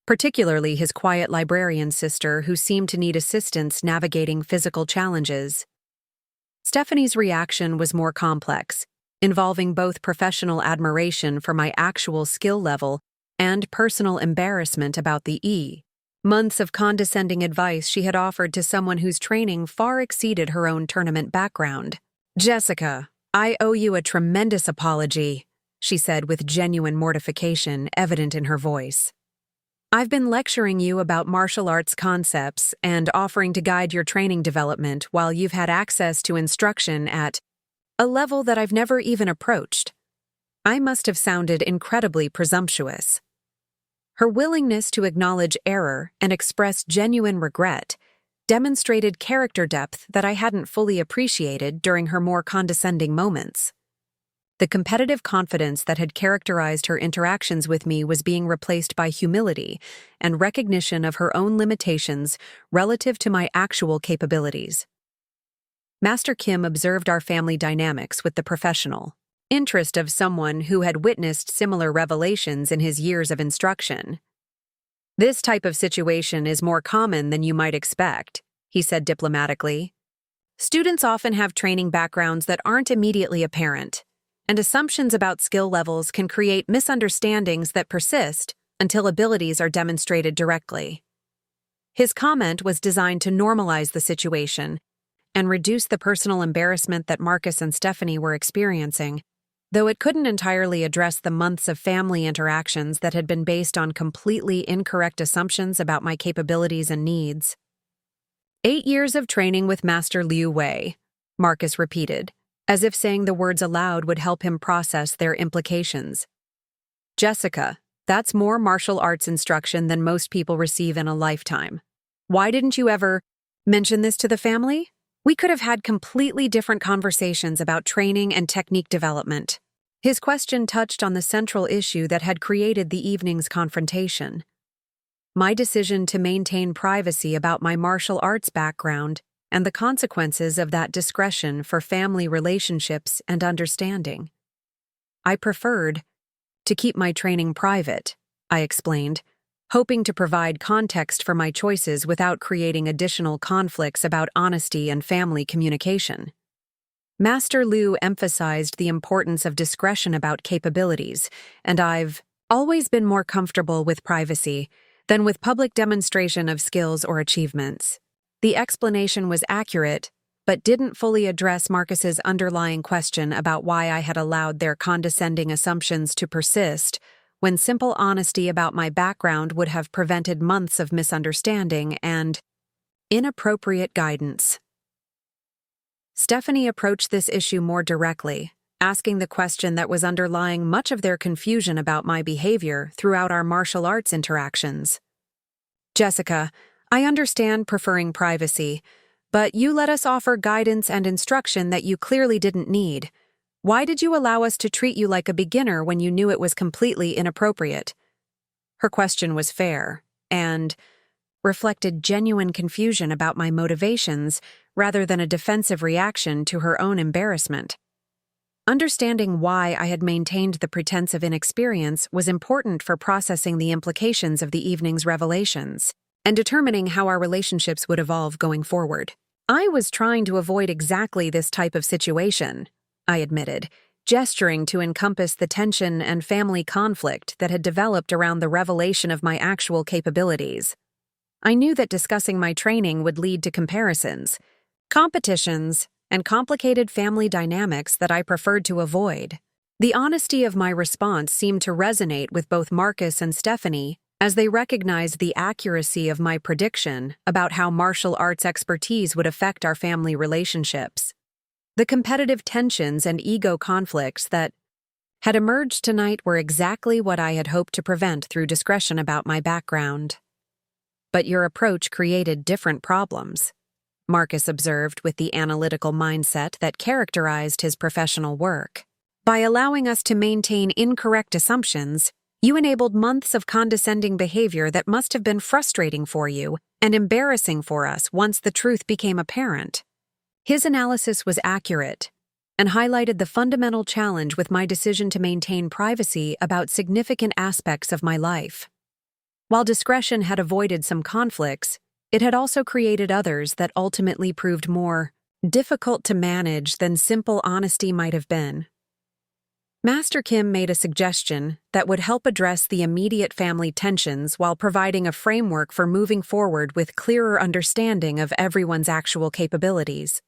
particularly his quiet librarian sister who seemed to need assistance navigating physical challenges. Stephanie's reaction was more complex, involving both professional admiration for my actual skill level and personal embarrassment about the months of condescending advice she had offered to someone whose training far exceeded her own tournament background. Jessica, I owe you a tremendous apology, she said with genuine mortification evident in her voice. I've been lecturing you about martial arts concepts and offering to guide your training development while you've had access to instruction at a level that I've never even approached. I must have sounded incredibly presumptuous. Her willingness to acknowledge error and express genuine regret demonstrated character depth that I hadn't fully appreciated during her more condescending moments. The competitive confidence that had characterized her interactions with me was being replaced by humility and recognition of her own limitations relative to my actual capabilities. Master Kim observed our family dynamics with the professional interest of someone who had witnessed similar revelations in his years of instruction. This type of situation is more common than you might expect, he said diplomatically. Students often have training backgrounds that aren't immediately apparent, and assumptions about skill levels can create misunderstandings that persist until abilities are demonstrated directly. His comment was designed to normalize the situation and reduce the personal embarrassment that Marcus and Stephanie were experiencing, though it couldn't entirely address the months of family interactions that had been based on completely incorrect assumptions about my capabilities and needs. 8 years of training with Master Liu Wei, Marcus repeated, as if saying the words aloud would help him process their implications. Jessica, that's more martial arts instruction than most people receive in a lifetime. Why didn't you ever mention this to the family? We could have had completely different conversations about training and technique development. His question touched on the central issue that had created the evening's confrontation. My decision to maintain privacy about my martial arts background and the consequences of that discretion for family relationships and understanding. I preferred to keep my training private, I explained, hoping to provide context for my choices without creating additional conflicts about honesty and family communication. Master Liu emphasized the importance of discretion about capabilities, and I've always been more comfortable with privacy than with public demonstration of skills or achievements. The explanation was accurate, but didn't fully address Marcus's underlying question about why I had allowed their condescending assumptions to persist, when simple honesty about my background would have prevented months of misunderstanding and inappropriate guidance. Stephanie approached this issue more directly, asking the question that was underlying much of their confusion about my behavior throughout our martial arts interactions. Jessica, I understand preferring privacy, but you let us offer guidance and instruction that you clearly didn't need. Why did you allow us to treat you like a beginner when you knew it was completely inappropriate? Her question was fair and reflected genuine confusion about my motivations rather than a defensive reaction to her own embarrassment. Understanding why I had maintained the pretense of inexperience was important for processing the implications of the evening's revelations and determining how our relationships would evolve going forward. I was trying to avoid exactly this type of situation, I admitted, gesturing to encompass the tension and family conflict that had developed around the revelation of my actual capabilities. I knew that discussing my training would lead to comparisons, competitions, and complicated family dynamics that I preferred to avoid. The honesty of my response seemed to resonate with both Marcus and Stephanie as they recognized the accuracy of my prediction about how martial arts expertise would affect our family relationships. The competitive tensions and ego conflicts that had emerged tonight were exactly what I had hoped to prevent through discretion about my background. But your approach created different problems, Marcus observed with the analytical mindset that characterized his professional work. By allowing us to maintain incorrect assumptions, you enabled months of condescending behavior that must have been frustrating for you and embarrassing for us once the truth became apparent. His analysis was accurate and highlighted the fundamental challenge with my decision to maintain privacy about significant aspects of my life. While discretion had avoided some conflicts, it had also created others that ultimately proved more difficult to manage than simple honesty might have been. Master Kim made a suggestion that would help address the immediate family tensions while providing a framework for moving forward with clearer understanding of everyone's actual capabilities.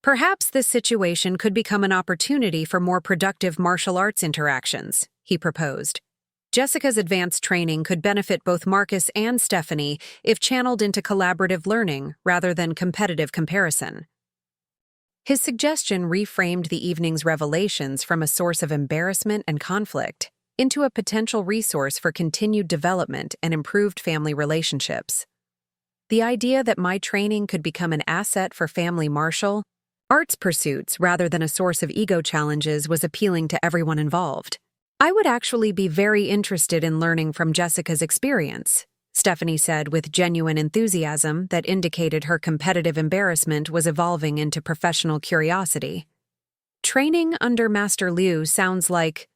Perhaps this situation could become an opportunity for more productive martial arts interactions, he proposed. Jessica's advanced training could benefit both Marcus and Stephanie if channeled into collaborative learning rather than competitive comparison. His suggestion reframed the evening's revelations from a source of embarrassment and conflict into a potential resource for continued development and improved family relationships. The idea that my training could become an asset for family martial arts pursuits rather than a source of ego challenges was appealing to everyone involved. I would actually be very interested in learning from Jessica's experience, Stephanie said with genuine enthusiasm that indicated her competitive embarrassment was evolving into professional curiosity. Training under Master Liu sounds like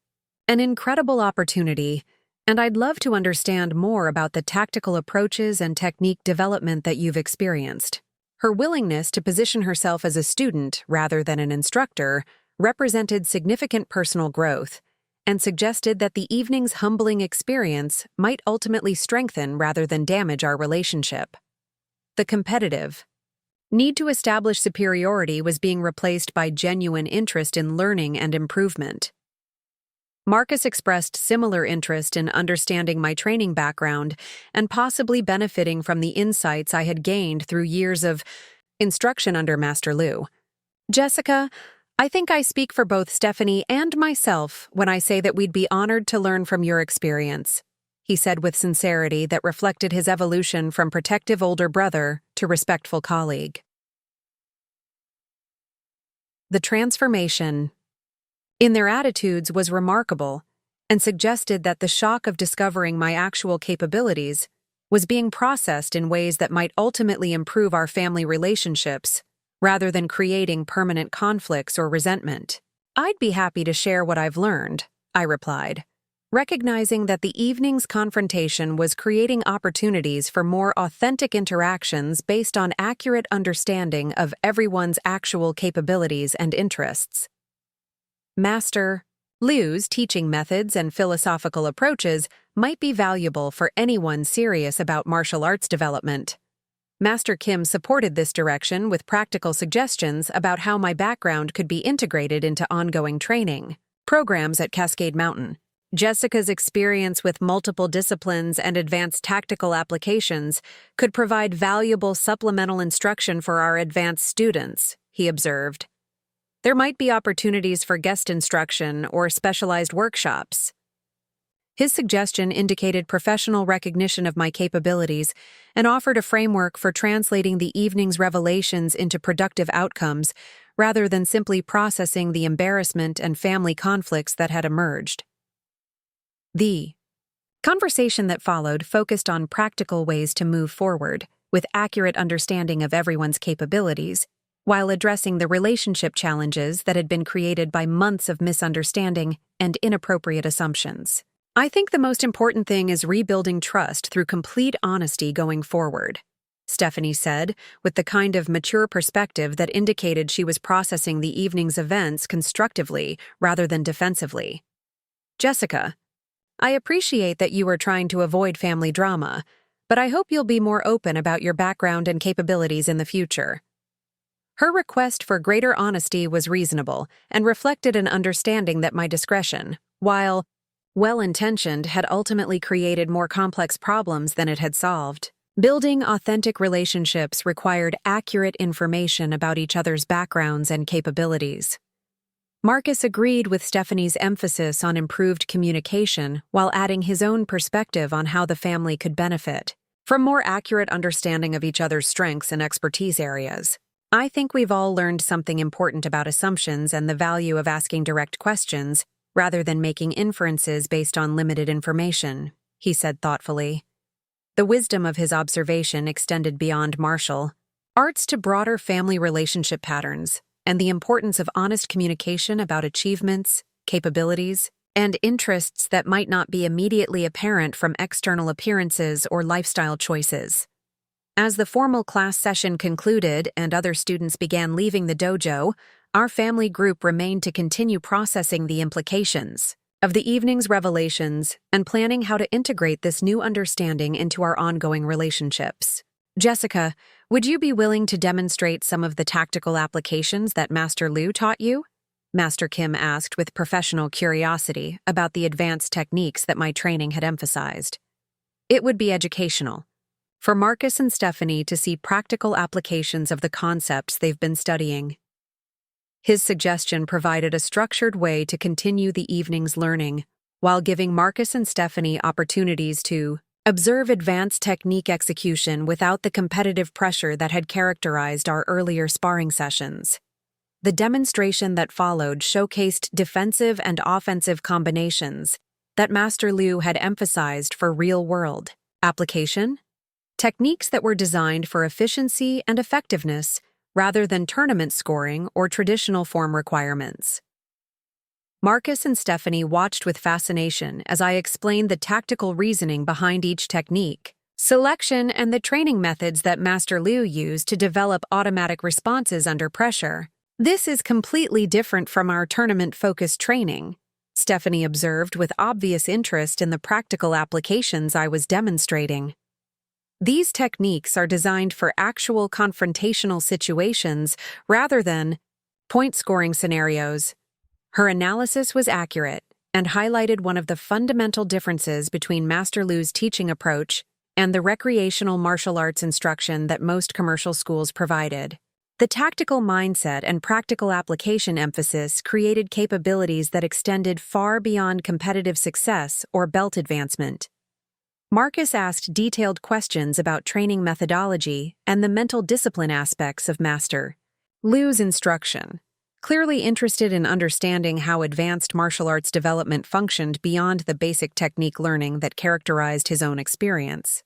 an incredible opportunity, and I'd love to understand more about the tactical approaches and technique development that you've experienced. Her willingness to position herself as a student rather than an instructor represented significant personal growth and suggested that the evening's humbling experience might ultimately strengthen rather than damage our relationship. The competitive need to establish superiority was being replaced by genuine interest in learning and improvement. Marcus expressed similar interest in understanding my training background and possibly benefiting from the insights I had gained through years of instruction under Master Liu. Jessica, I think I speak for both Stephanie and myself when I say that we'd be honored to learn from your experience, he said with sincerity that reflected his evolution from protective older brother to respectful colleague. The transformation in their attitudes was remarkable and suggested that the shock of discovering my actual capabilities was being processed in ways that might ultimately improve our family relationships rather than creating permanent conflicts or resentment. I'd be happy to share what I've learned, I replied, recognizing that the evening's confrontation was creating opportunities for more authentic interactions based on accurate understanding of everyone's actual capabilities and interests. Master Liu's teaching methods and philosophical approaches might be valuable for anyone serious about martial arts development. Master Kim supported this direction with practical suggestions about how my background could be integrated into ongoing training programs at Cascade Mountain. Jessica's experience with multiple disciplines and advanced tactical applications could provide valuable supplemental instruction for our advanced students, he observed. There might be opportunities for guest instruction or specialized workshops. His suggestion indicated professional recognition of my capabilities and offered a framework for translating the evening's revelations into productive outcomes rather than simply processing the embarrassment and family conflicts that had emerged. The conversation that followed focused on practical ways to move forward with accurate understanding of everyone's capabilities, while addressing the relationship challenges that had been created by months of misunderstanding and inappropriate assumptions. I think the most important thing is rebuilding trust through complete honesty going forward, Stephanie said, with the kind of mature perspective that indicated she was processing the evening's events constructively rather than defensively. Jessica, I appreciate that you are trying to avoid family drama, but I hope you'll be more open about your background and capabilities in the future. Her request for greater honesty was reasonable and reflected an understanding that my discretion, while well-intentioned, had ultimately created more complex problems than it had solved. Building authentic relationships required accurate information about each other's backgrounds and capabilities. Marcus agreed with Stephanie's emphasis on improved communication while adding his own perspective on how the family could benefit from more accurate understanding of each other's strengths and expertise areas. I think we've all learned something important about assumptions and the value of asking direct questions rather than making inferences based on limited information, he said thoughtfully. The wisdom of his observation extended beyond martial arts to broader family relationship patterns and the importance of honest communication about achievements, capabilities, and interests that might not be immediately apparent from external appearances or lifestyle choices. As the formal class session concluded and other students began leaving the dojo, our family group remained to continue processing the implications of the evening's revelations and planning how to integrate this new understanding into our ongoing relationships. Jessica, would you be willing to demonstrate some of the tactical applications that Master Liu taught you? Master Kim asked with professional curiosity about the advanced techniques that my training had emphasized. It would be educational for Marcus and Stephanie to see practical applications of the concepts they've been studying. His suggestion provided a structured way to continue the evening's learning, while giving Marcus and Stephanie opportunities to observe advanced technique execution without the competitive pressure that had characterized our earlier sparring sessions. The demonstration that followed showcased defensive and offensive combinations that Master Liu had emphasized for real-world application, techniques that were designed for efficiency and effectiveness rather than tournament scoring or traditional form requirements. Marcus and Stephanie watched with fascination as I explained the tactical reasoning behind each technique, selection, and the training methods that Master Liu used to develop automatic responses under pressure. This is completely different from our tournament-focused training, Stephanie observed with obvious interest in the practical applications I was demonstrating. These techniques are designed for actual confrontational situations rather than point-scoring scenarios. Her analysis was accurate and highlighted one of the fundamental differences between Master Liu's teaching approach and the recreational martial arts instruction that most commercial schools provided. The tactical mindset and practical application emphasis created capabilities that extended far beyond competitive success or belt advancement. Marcus asked detailed questions about training methodology and the mental discipline aspects of Master Liu's instruction, clearly interested in understanding how advanced martial arts development functioned beyond the basic technique learning that characterized his own experience.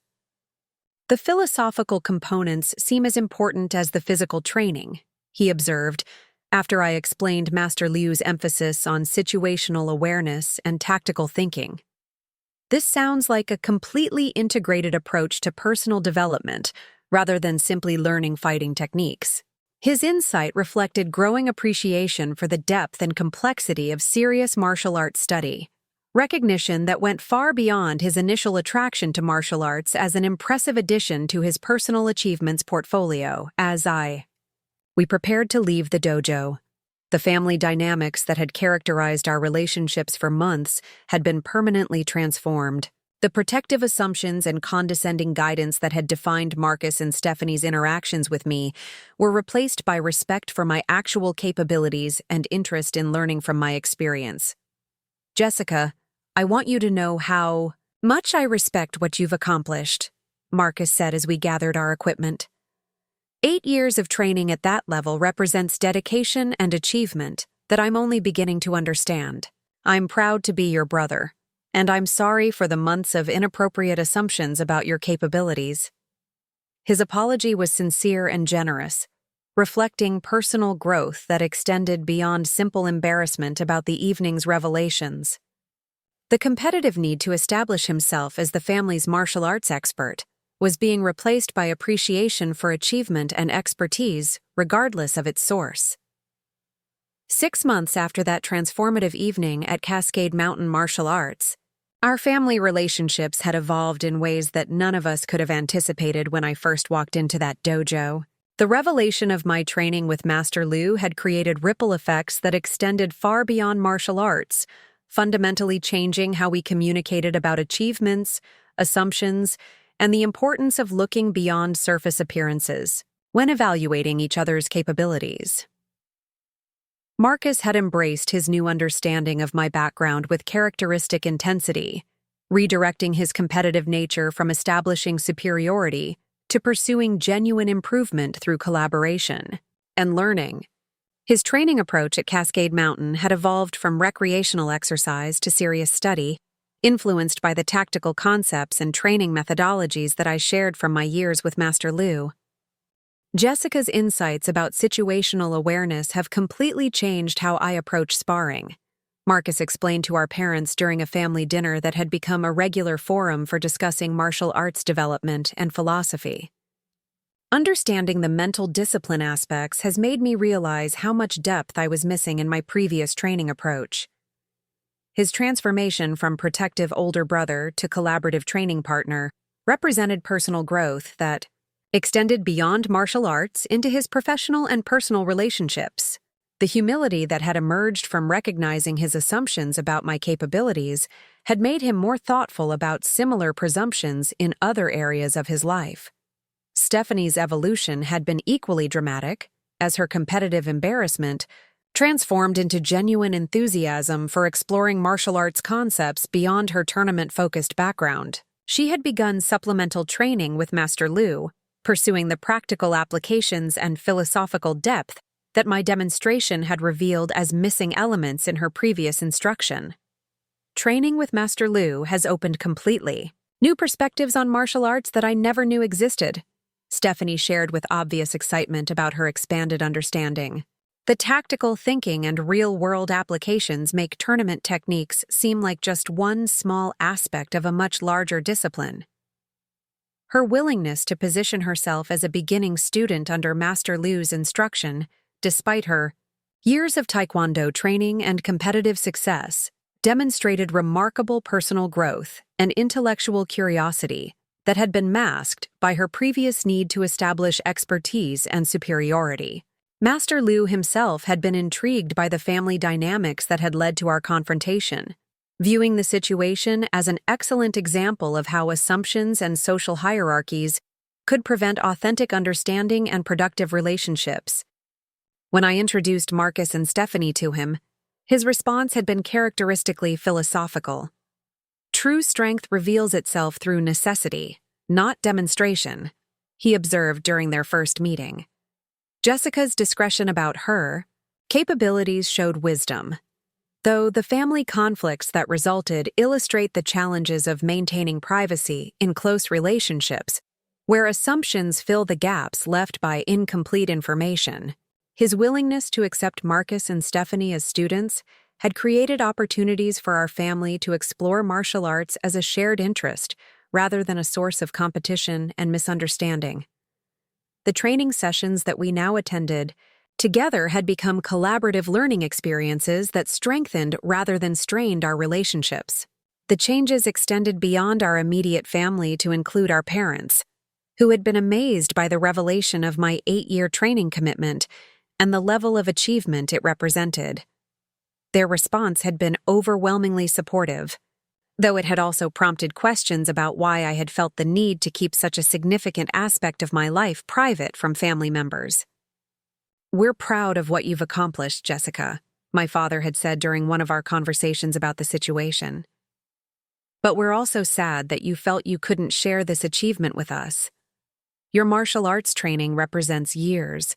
The philosophical components seem as important as the physical training, he observed, after I explained Master Liu's emphasis on situational awareness and tactical thinking. This sounds like a completely integrated approach to personal development, rather than simply learning fighting techniques. His insight reflected growing appreciation for the depth and complexity of serious martial arts study, recognition that went far beyond his initial attraction to martial arts as an impressive addition to his personal achievements portfolio. We prepared to leave the dojo. The family dynamics that had characterized our relationships for months had been permanently transformed. The protective assumptions and condescending guidance that had defined Marcus and Stephanie's interactions with me were replaced by respect for my actual capabilities and interest in learning from my experience. Jessica, I want you to know how much I respect what you've accomplished, Marcus said as we gathered our equipment. 8 years of training at that level represents dedication and achievement that I'm only beginning to understand. I'm proud to be your brother, and I'm sorry for the months of inappropriate assumptions about your capabilities. His apology was sincere and generous, reflecting personal growth that extended beyond simple embarrassment about the evening's revelations. The competitive need to establish himself as the family's martial arts expert was being replaced by appreciation for achievement and expertise, regardless of its source. 6 months after that transformative evening at Cascade Mountain Martial Arts, our family relationships had evolved in ways that none of us could have anticipated when I first walked into that dojo. The revelation of my training with Master Liu had created ripple effects that extended far beyond martial arts, fundamentally changing how we communicated about achievements, assumptions, and the importance of looking beyond surface appearances when evaluating each other's capabilities. Marcus had embraced his new understanding of my background with characteristic intensity, redirecting his competitive nature from establishing superiority to pursuing genuine improvement through collaboration and learning. His training approach at Cascade Mountain had evolved from recreational exercise to serious study, influenced by the tactical concepts and training methodologies that I shared from my years with Master Liu. Jessica's insights about situational awareness have completely changed how I approach sparring, Marcus explained to our parents during a family dinner that had become a regular forum for discussing martial arts development and philosophy. Understanding the mental discipline aspects has made me realize how much depth I was missing in my previous training approach. His transformation from protective older brother to collaborative training partner represented personal growth that extended beyond martial arts into his professional and personal relationships. The humility that had emerged from recognizing his assumptions about my capabilities had made him more thoughtful about similar presumptions in other areas of his life. Stephanie's evolution had been equally dramatic, as her competitive embarrassment transformed into genuine enthusiasm for exploring martial arts concepts beyond her tournament-focused background. She had begun supplemental training with Master Liu, pursuing the practical applications and philosophical depth that my demonstration had revealed as missing elements in her previous instruction. Training with Master Liu has opened completely new perspectives on martial arts that I never knew existed, Stephanie shared with obvious excitement about her expanded understanding. The tactical thinking and real-world applications make tournament techniques seem like just one small aspect of a much larger discipline. Her willingness to position herself as a beginning student under Master Lu's instruction, despite her years of Taekwondo training and competitive success, demonstrated remarkable personal growth and intellectual curiosity that had been masked by her previous need to establish expertise and superiority. Master Lu himself had been intrigued by the family dynamics that had led to our confrontation, viewing the situation as an excellent example of how assumptions and social hierarchies could prevent authentic understanding and productive relationships. When I introduced Marcus and Stephanie to him, his response had been characteristically philosophical. True strength reveals itself through necessity, not demonstration, he observed during their first meeting. Jessica's discretion about her capabilities showed wisdom, though the family conflicts that resulted illustrate the challenges of maintaining privacy in close relationships, where assumptions fill the gaps left by incomplete information. His willingness to accept Marcus and Stephanie as students had created opportunities for our family to explore martial arts as a shared interest rather than a source of competition and misunderstanding. The training sessions that we now attended together had become collaborative learning experiences that strengthened rather than strained our relationships. The changes extended beyond our immediate family to include our parents, who had been amazed by the revelation of my 8-year training commitment and the level of achievement it represented. Their response had been overwhelmingly supportive, though it had also prompted questions about why I had felt the need to keep such a significant aspect of my life private from family members. "We're proud of what you've accomplished, Jessica," my father had said during one of our conversations about the situation. "But we're also sad that you felt you couldn't share this achievement with us. Your martial arts training represents years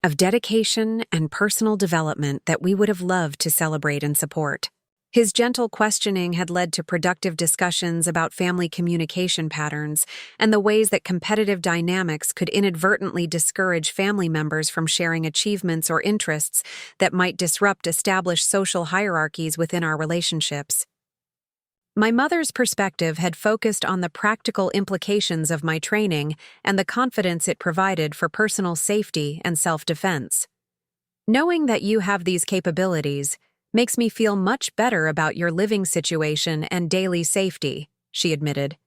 of dedication and personal development that we would have loved to celebrate and support." His gentle questioning had led to productive discussions about family communication patterns and the ways that competitive dynamics could inadvertently discourage family members from sharing achievements or interests that might disrupt established social hierarchies within our relationships. My mother's perspective had focused on the practical implications of my training and the confidence it provided for personal safety and self-defense. "Knowing that you have these capabilities makes me feel much better about your living situation and daily safety," she admitted.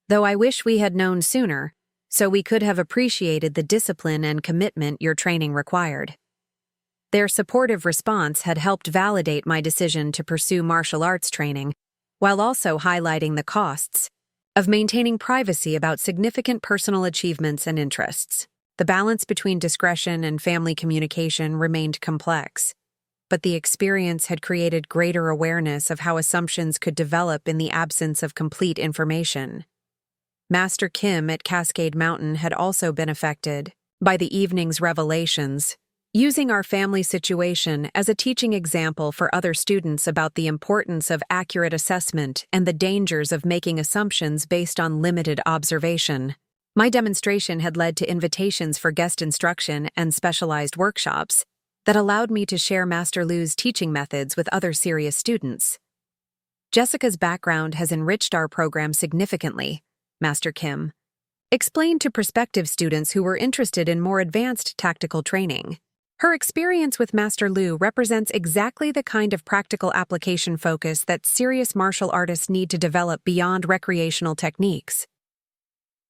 "Though I wish we had known sooner, so we could have appreciated the discipline and commitment your training required." Their supportive response had helped validate my decision to pursue martial arts training, while also highlighting the costs of maintaining privacy about significant personal achievements and interests. The balance between discretion and family communication remained complex, but the experience had created greater awareness of how assumptions could develop in the absence of complete information. Master Kim at Cascade Mountain had also been affected by the evening's revelations, using our family situation as a teaching example for other students about the importance of accurate assessment and the dangers of making assumptions based on limited observation. My demonstration had led to invitations for guest instruction and specialized workshops that allowed me to share Master Lu's teaching methods with other serious students. "Jessica's background has enriched our program significantly," Master Kim explained to prospective students who were interested in more advanced tactical training. "Her experience with Master Lu represents exactly the kind of practical application focus that serious martial artists need to develop beyond recreational techniques."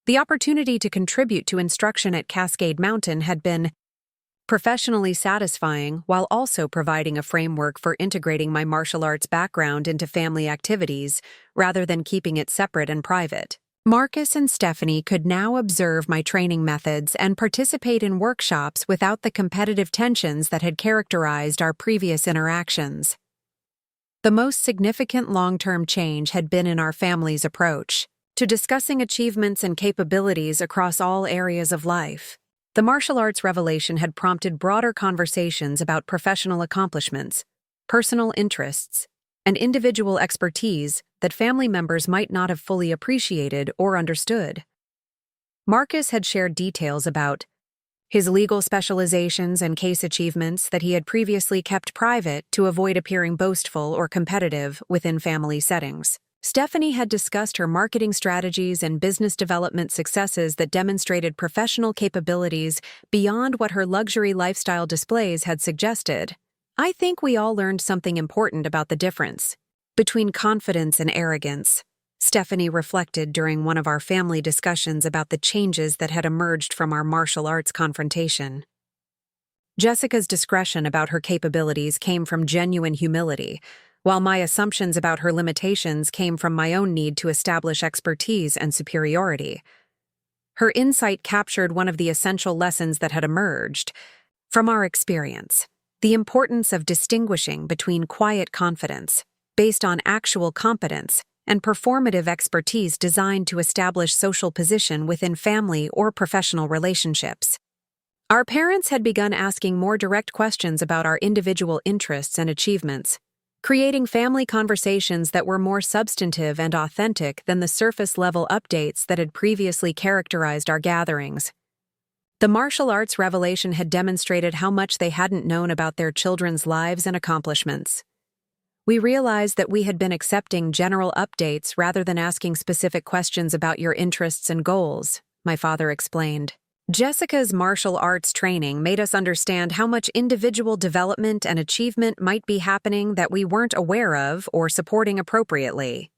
The opportunity to contribute to instruction at Cascade Mountain had been professionally satisfying while also providing a framework for integrating my martial arts background into family activities rather than keeping it separate and private. Marcus and Stephanie could now observe my training methods and participate in workshops without the competitive tensions that had characterized our previous interactions. The most significant long-term change had been in our family's approach to discussing achievements and capabilities across all areas of life. The martial arts revelation had prompted broader conversations about professional accomplishments, personal interests, and individual expertise that family members might not have fully appreciated or understood. Marcus had shared details about his legal specializations and case achievements that he had previously kept private to avoid appearing boastful or competitive within family settings. Stephanie had discussed her marketing strategies and business development successes that demonstrated professional capabilities beyond what her luxury lifestyle displays had suggested. I think we all learned something important about the difference between confidence and arrogance. Stephanie reflected during one of our family discussions about the changes that had emerged from our martial arts confrontation. Jessica's discretion about her capabilities came from genuine humility, while my assumptions about her limitations came from my own need to establish expertise and superiority. Her insight captured one of the essential lessons that had emerged from our experience: the importance of distinguishing between quiet confidence, based on actual competence, and performative expertise designed to establish social position within family or professional relationships. Our parents had begun asking more direct questions about our individual interests and achievements, creating family conversations that were more substantive and authentic than the surface-level updates that had previously characterized our gatherings. The martial arts revelation had demonstrated how much they hadn't known about their children's lives and accomplishments. We realized that we had been accepting general updates rather than asking specific questions about your interests and goals, my father explained. Jessica's martial arts training made us understand how much individual development and achievement might be happening that we weren't aware of or supporting appropriately.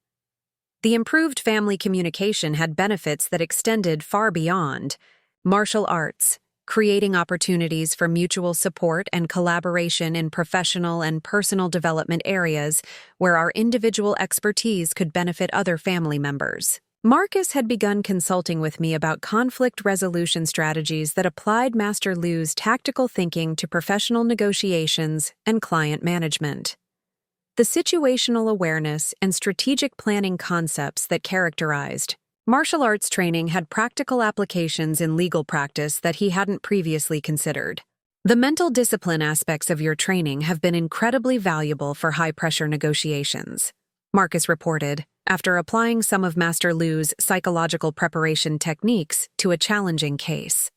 The improved family communication had benefits that extended far beyond martial arts, creating opportunities for mutual support and collaboration in professional and personal development areas where our individual expertise could benefit other family members. Marcus had begun consulting with me about conflict resolution strategies that applied Master Lu's tactical thinking to professional negotiations and client management. The situational awareness and strategic planning concepts that characterized martial arts training had practical applications in legal practice that he hadn't previously considered. The mental discipline aspects of your training have been incredibly valuable for high-pressure negotiations, Marcus reported, after applying some of Master Lu's psychological preparation techniques to a challenging case.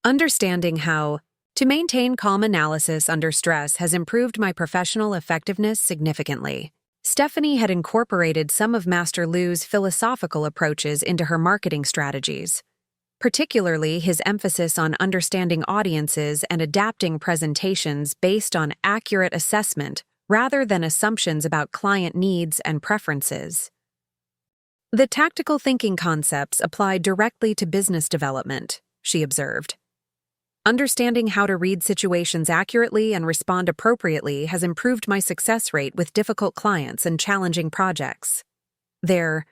Understanding how to maintain calm analysis under stress has improved my professional effectiveness significantly. Stephanie had incorporated some of Master Lu's philosophical approaches into her marketing strategies, particularly his emphasis on understanding audiences and adapting presentations based on accurate assessment rather than assumptions about client needs and preferences. The tactical thinking concepts apply directly to business development, she observed. Understanding how to read situations accurately and respond appropriately has improved my success rate with difficult clients and challenging projects. Their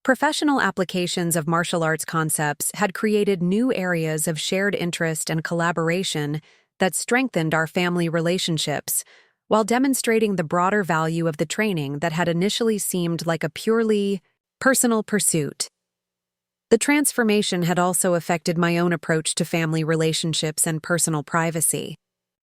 professional applications of martial arts concepts had created new areas of shared interest and collaboration that strengthened our family relationships, while demonstrating the broader value of the training that had initially seemed like a purely personal pursuit. The transformation had also affected my own approach to family relationships and personal privacy.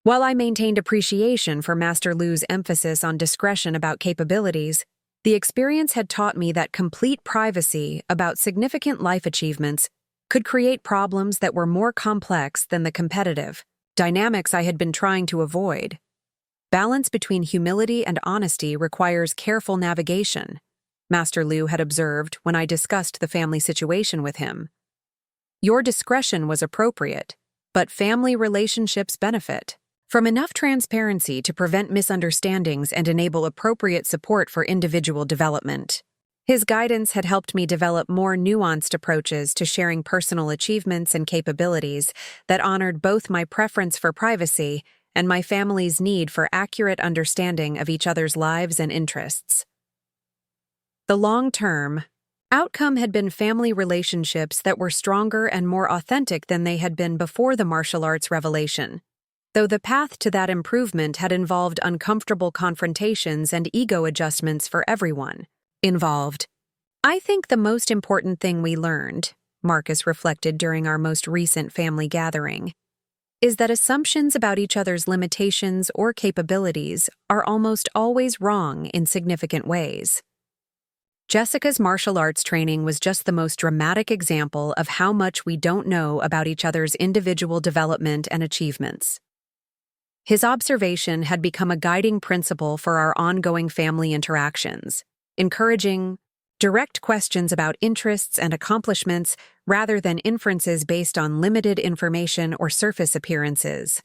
While I maintained appreciation for Master Lu's emphasis on discretion about capabilities, the experience had taught me that complete privacy about significant life achievements could create problems that were more complex than the competitive dynamics I had been trying to avoid. Balance between humility and honesty requires careful navigation, Master Lu had observed when I discussed the family situation with him. Your discretion was appropriate, but family relationships benefit from enough transparency to prevent misunderstandings and enable appropriate support for individual development. His guidance had helped me develop more nuanced approaches to sharing personal achievements and capabilities that honored both my preference for privacy and my family's need for accurate understanding of each other's lives and interests. The long-term outcome had been family relationships that were stronger and more authentic than they had been before the martial arts revelation, though the path to that improvement had involved uncomfortable confrontations and ego adjustments for everyone involved. I think the most important thing we learned, Marcus reflected during our most recent family gathering, is that assumptions about each other's limitations or capabilities are almost always wrong in significant ways. Jessica's martial arts training was just the most dramatic example of how much we don't know about each other's individual development and achievements. His observation had become a guiding principle for our ongoing family interactions, encouraging direct questions about interests and accomplishments rather than inferences based on limited information or surface appearances.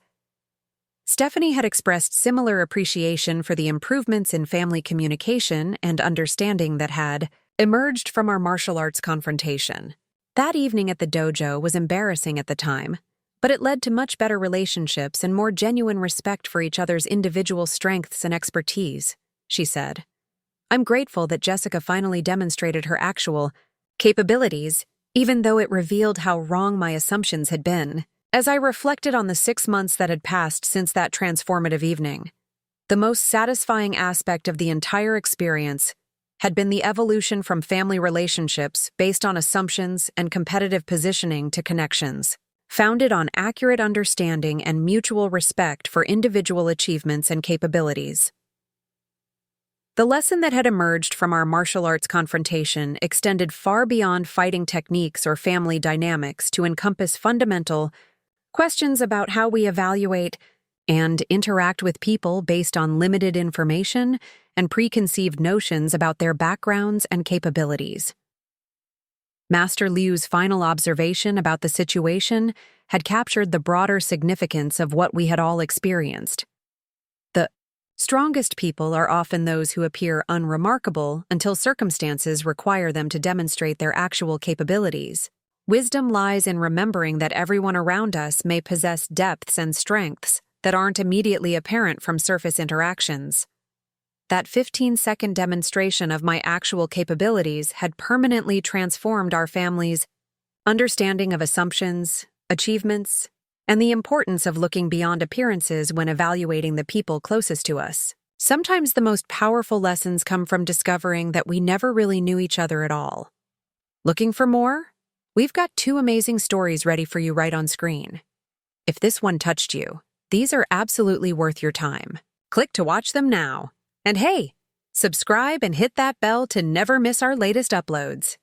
Stephanie had expressed similar appreciation for the improvements in family communication and understanding that had emerged from our martial arts confrontation. That evening at the dojo was embarrassing at the time, but it led to much better relationships and more genuine respect for each other's individual strengths and expertise, she said. I'm grateful that Jessica finally demonstrated her actual capabilities, even though it revealed how wrong my assumptions had been. As I reflected on the 6 months that had passed since that transformative evening, the most satisfying aspect of the entire experience had been the evolution from family relationships based on assumptions and competitive positioning to connections, founded on accurate understanding and mutual respect for individual achievements and capabilities. The lesson that had emerged from our martial arts confrontation extended far beyond fighting techniques or family dynamics to encompass fundamental questions about how we evaluate and interact with people based on limited information and preconceived notions about their backgrounds and capabilities. Master Liu's final observation about the situation had captured the broader significance of what we had all experienced. The strongest people are often those who appear unremarkable until circumstances require them to demonstrate their actual capabilities. Wisdom lies in remembering that everyone around us may possess depths and strengths that aren't immediately apparent from surface interactions. That 15-second demonstration of my actual capabilities had permanently transformed our family's understanding of assumptions, achievements, and the importance of looking beyond appearances when evaluating the people closest to us. Sometimes the most powerful lessons come from discovering that we never really knew each other at all. Looking for more? We've got 2 amazing stories ready for you right on screen. If this one touched you, these are absolutely worth your time. Click to watch them now. And hey, subscribe and hit that bell to never miss our latest uploads.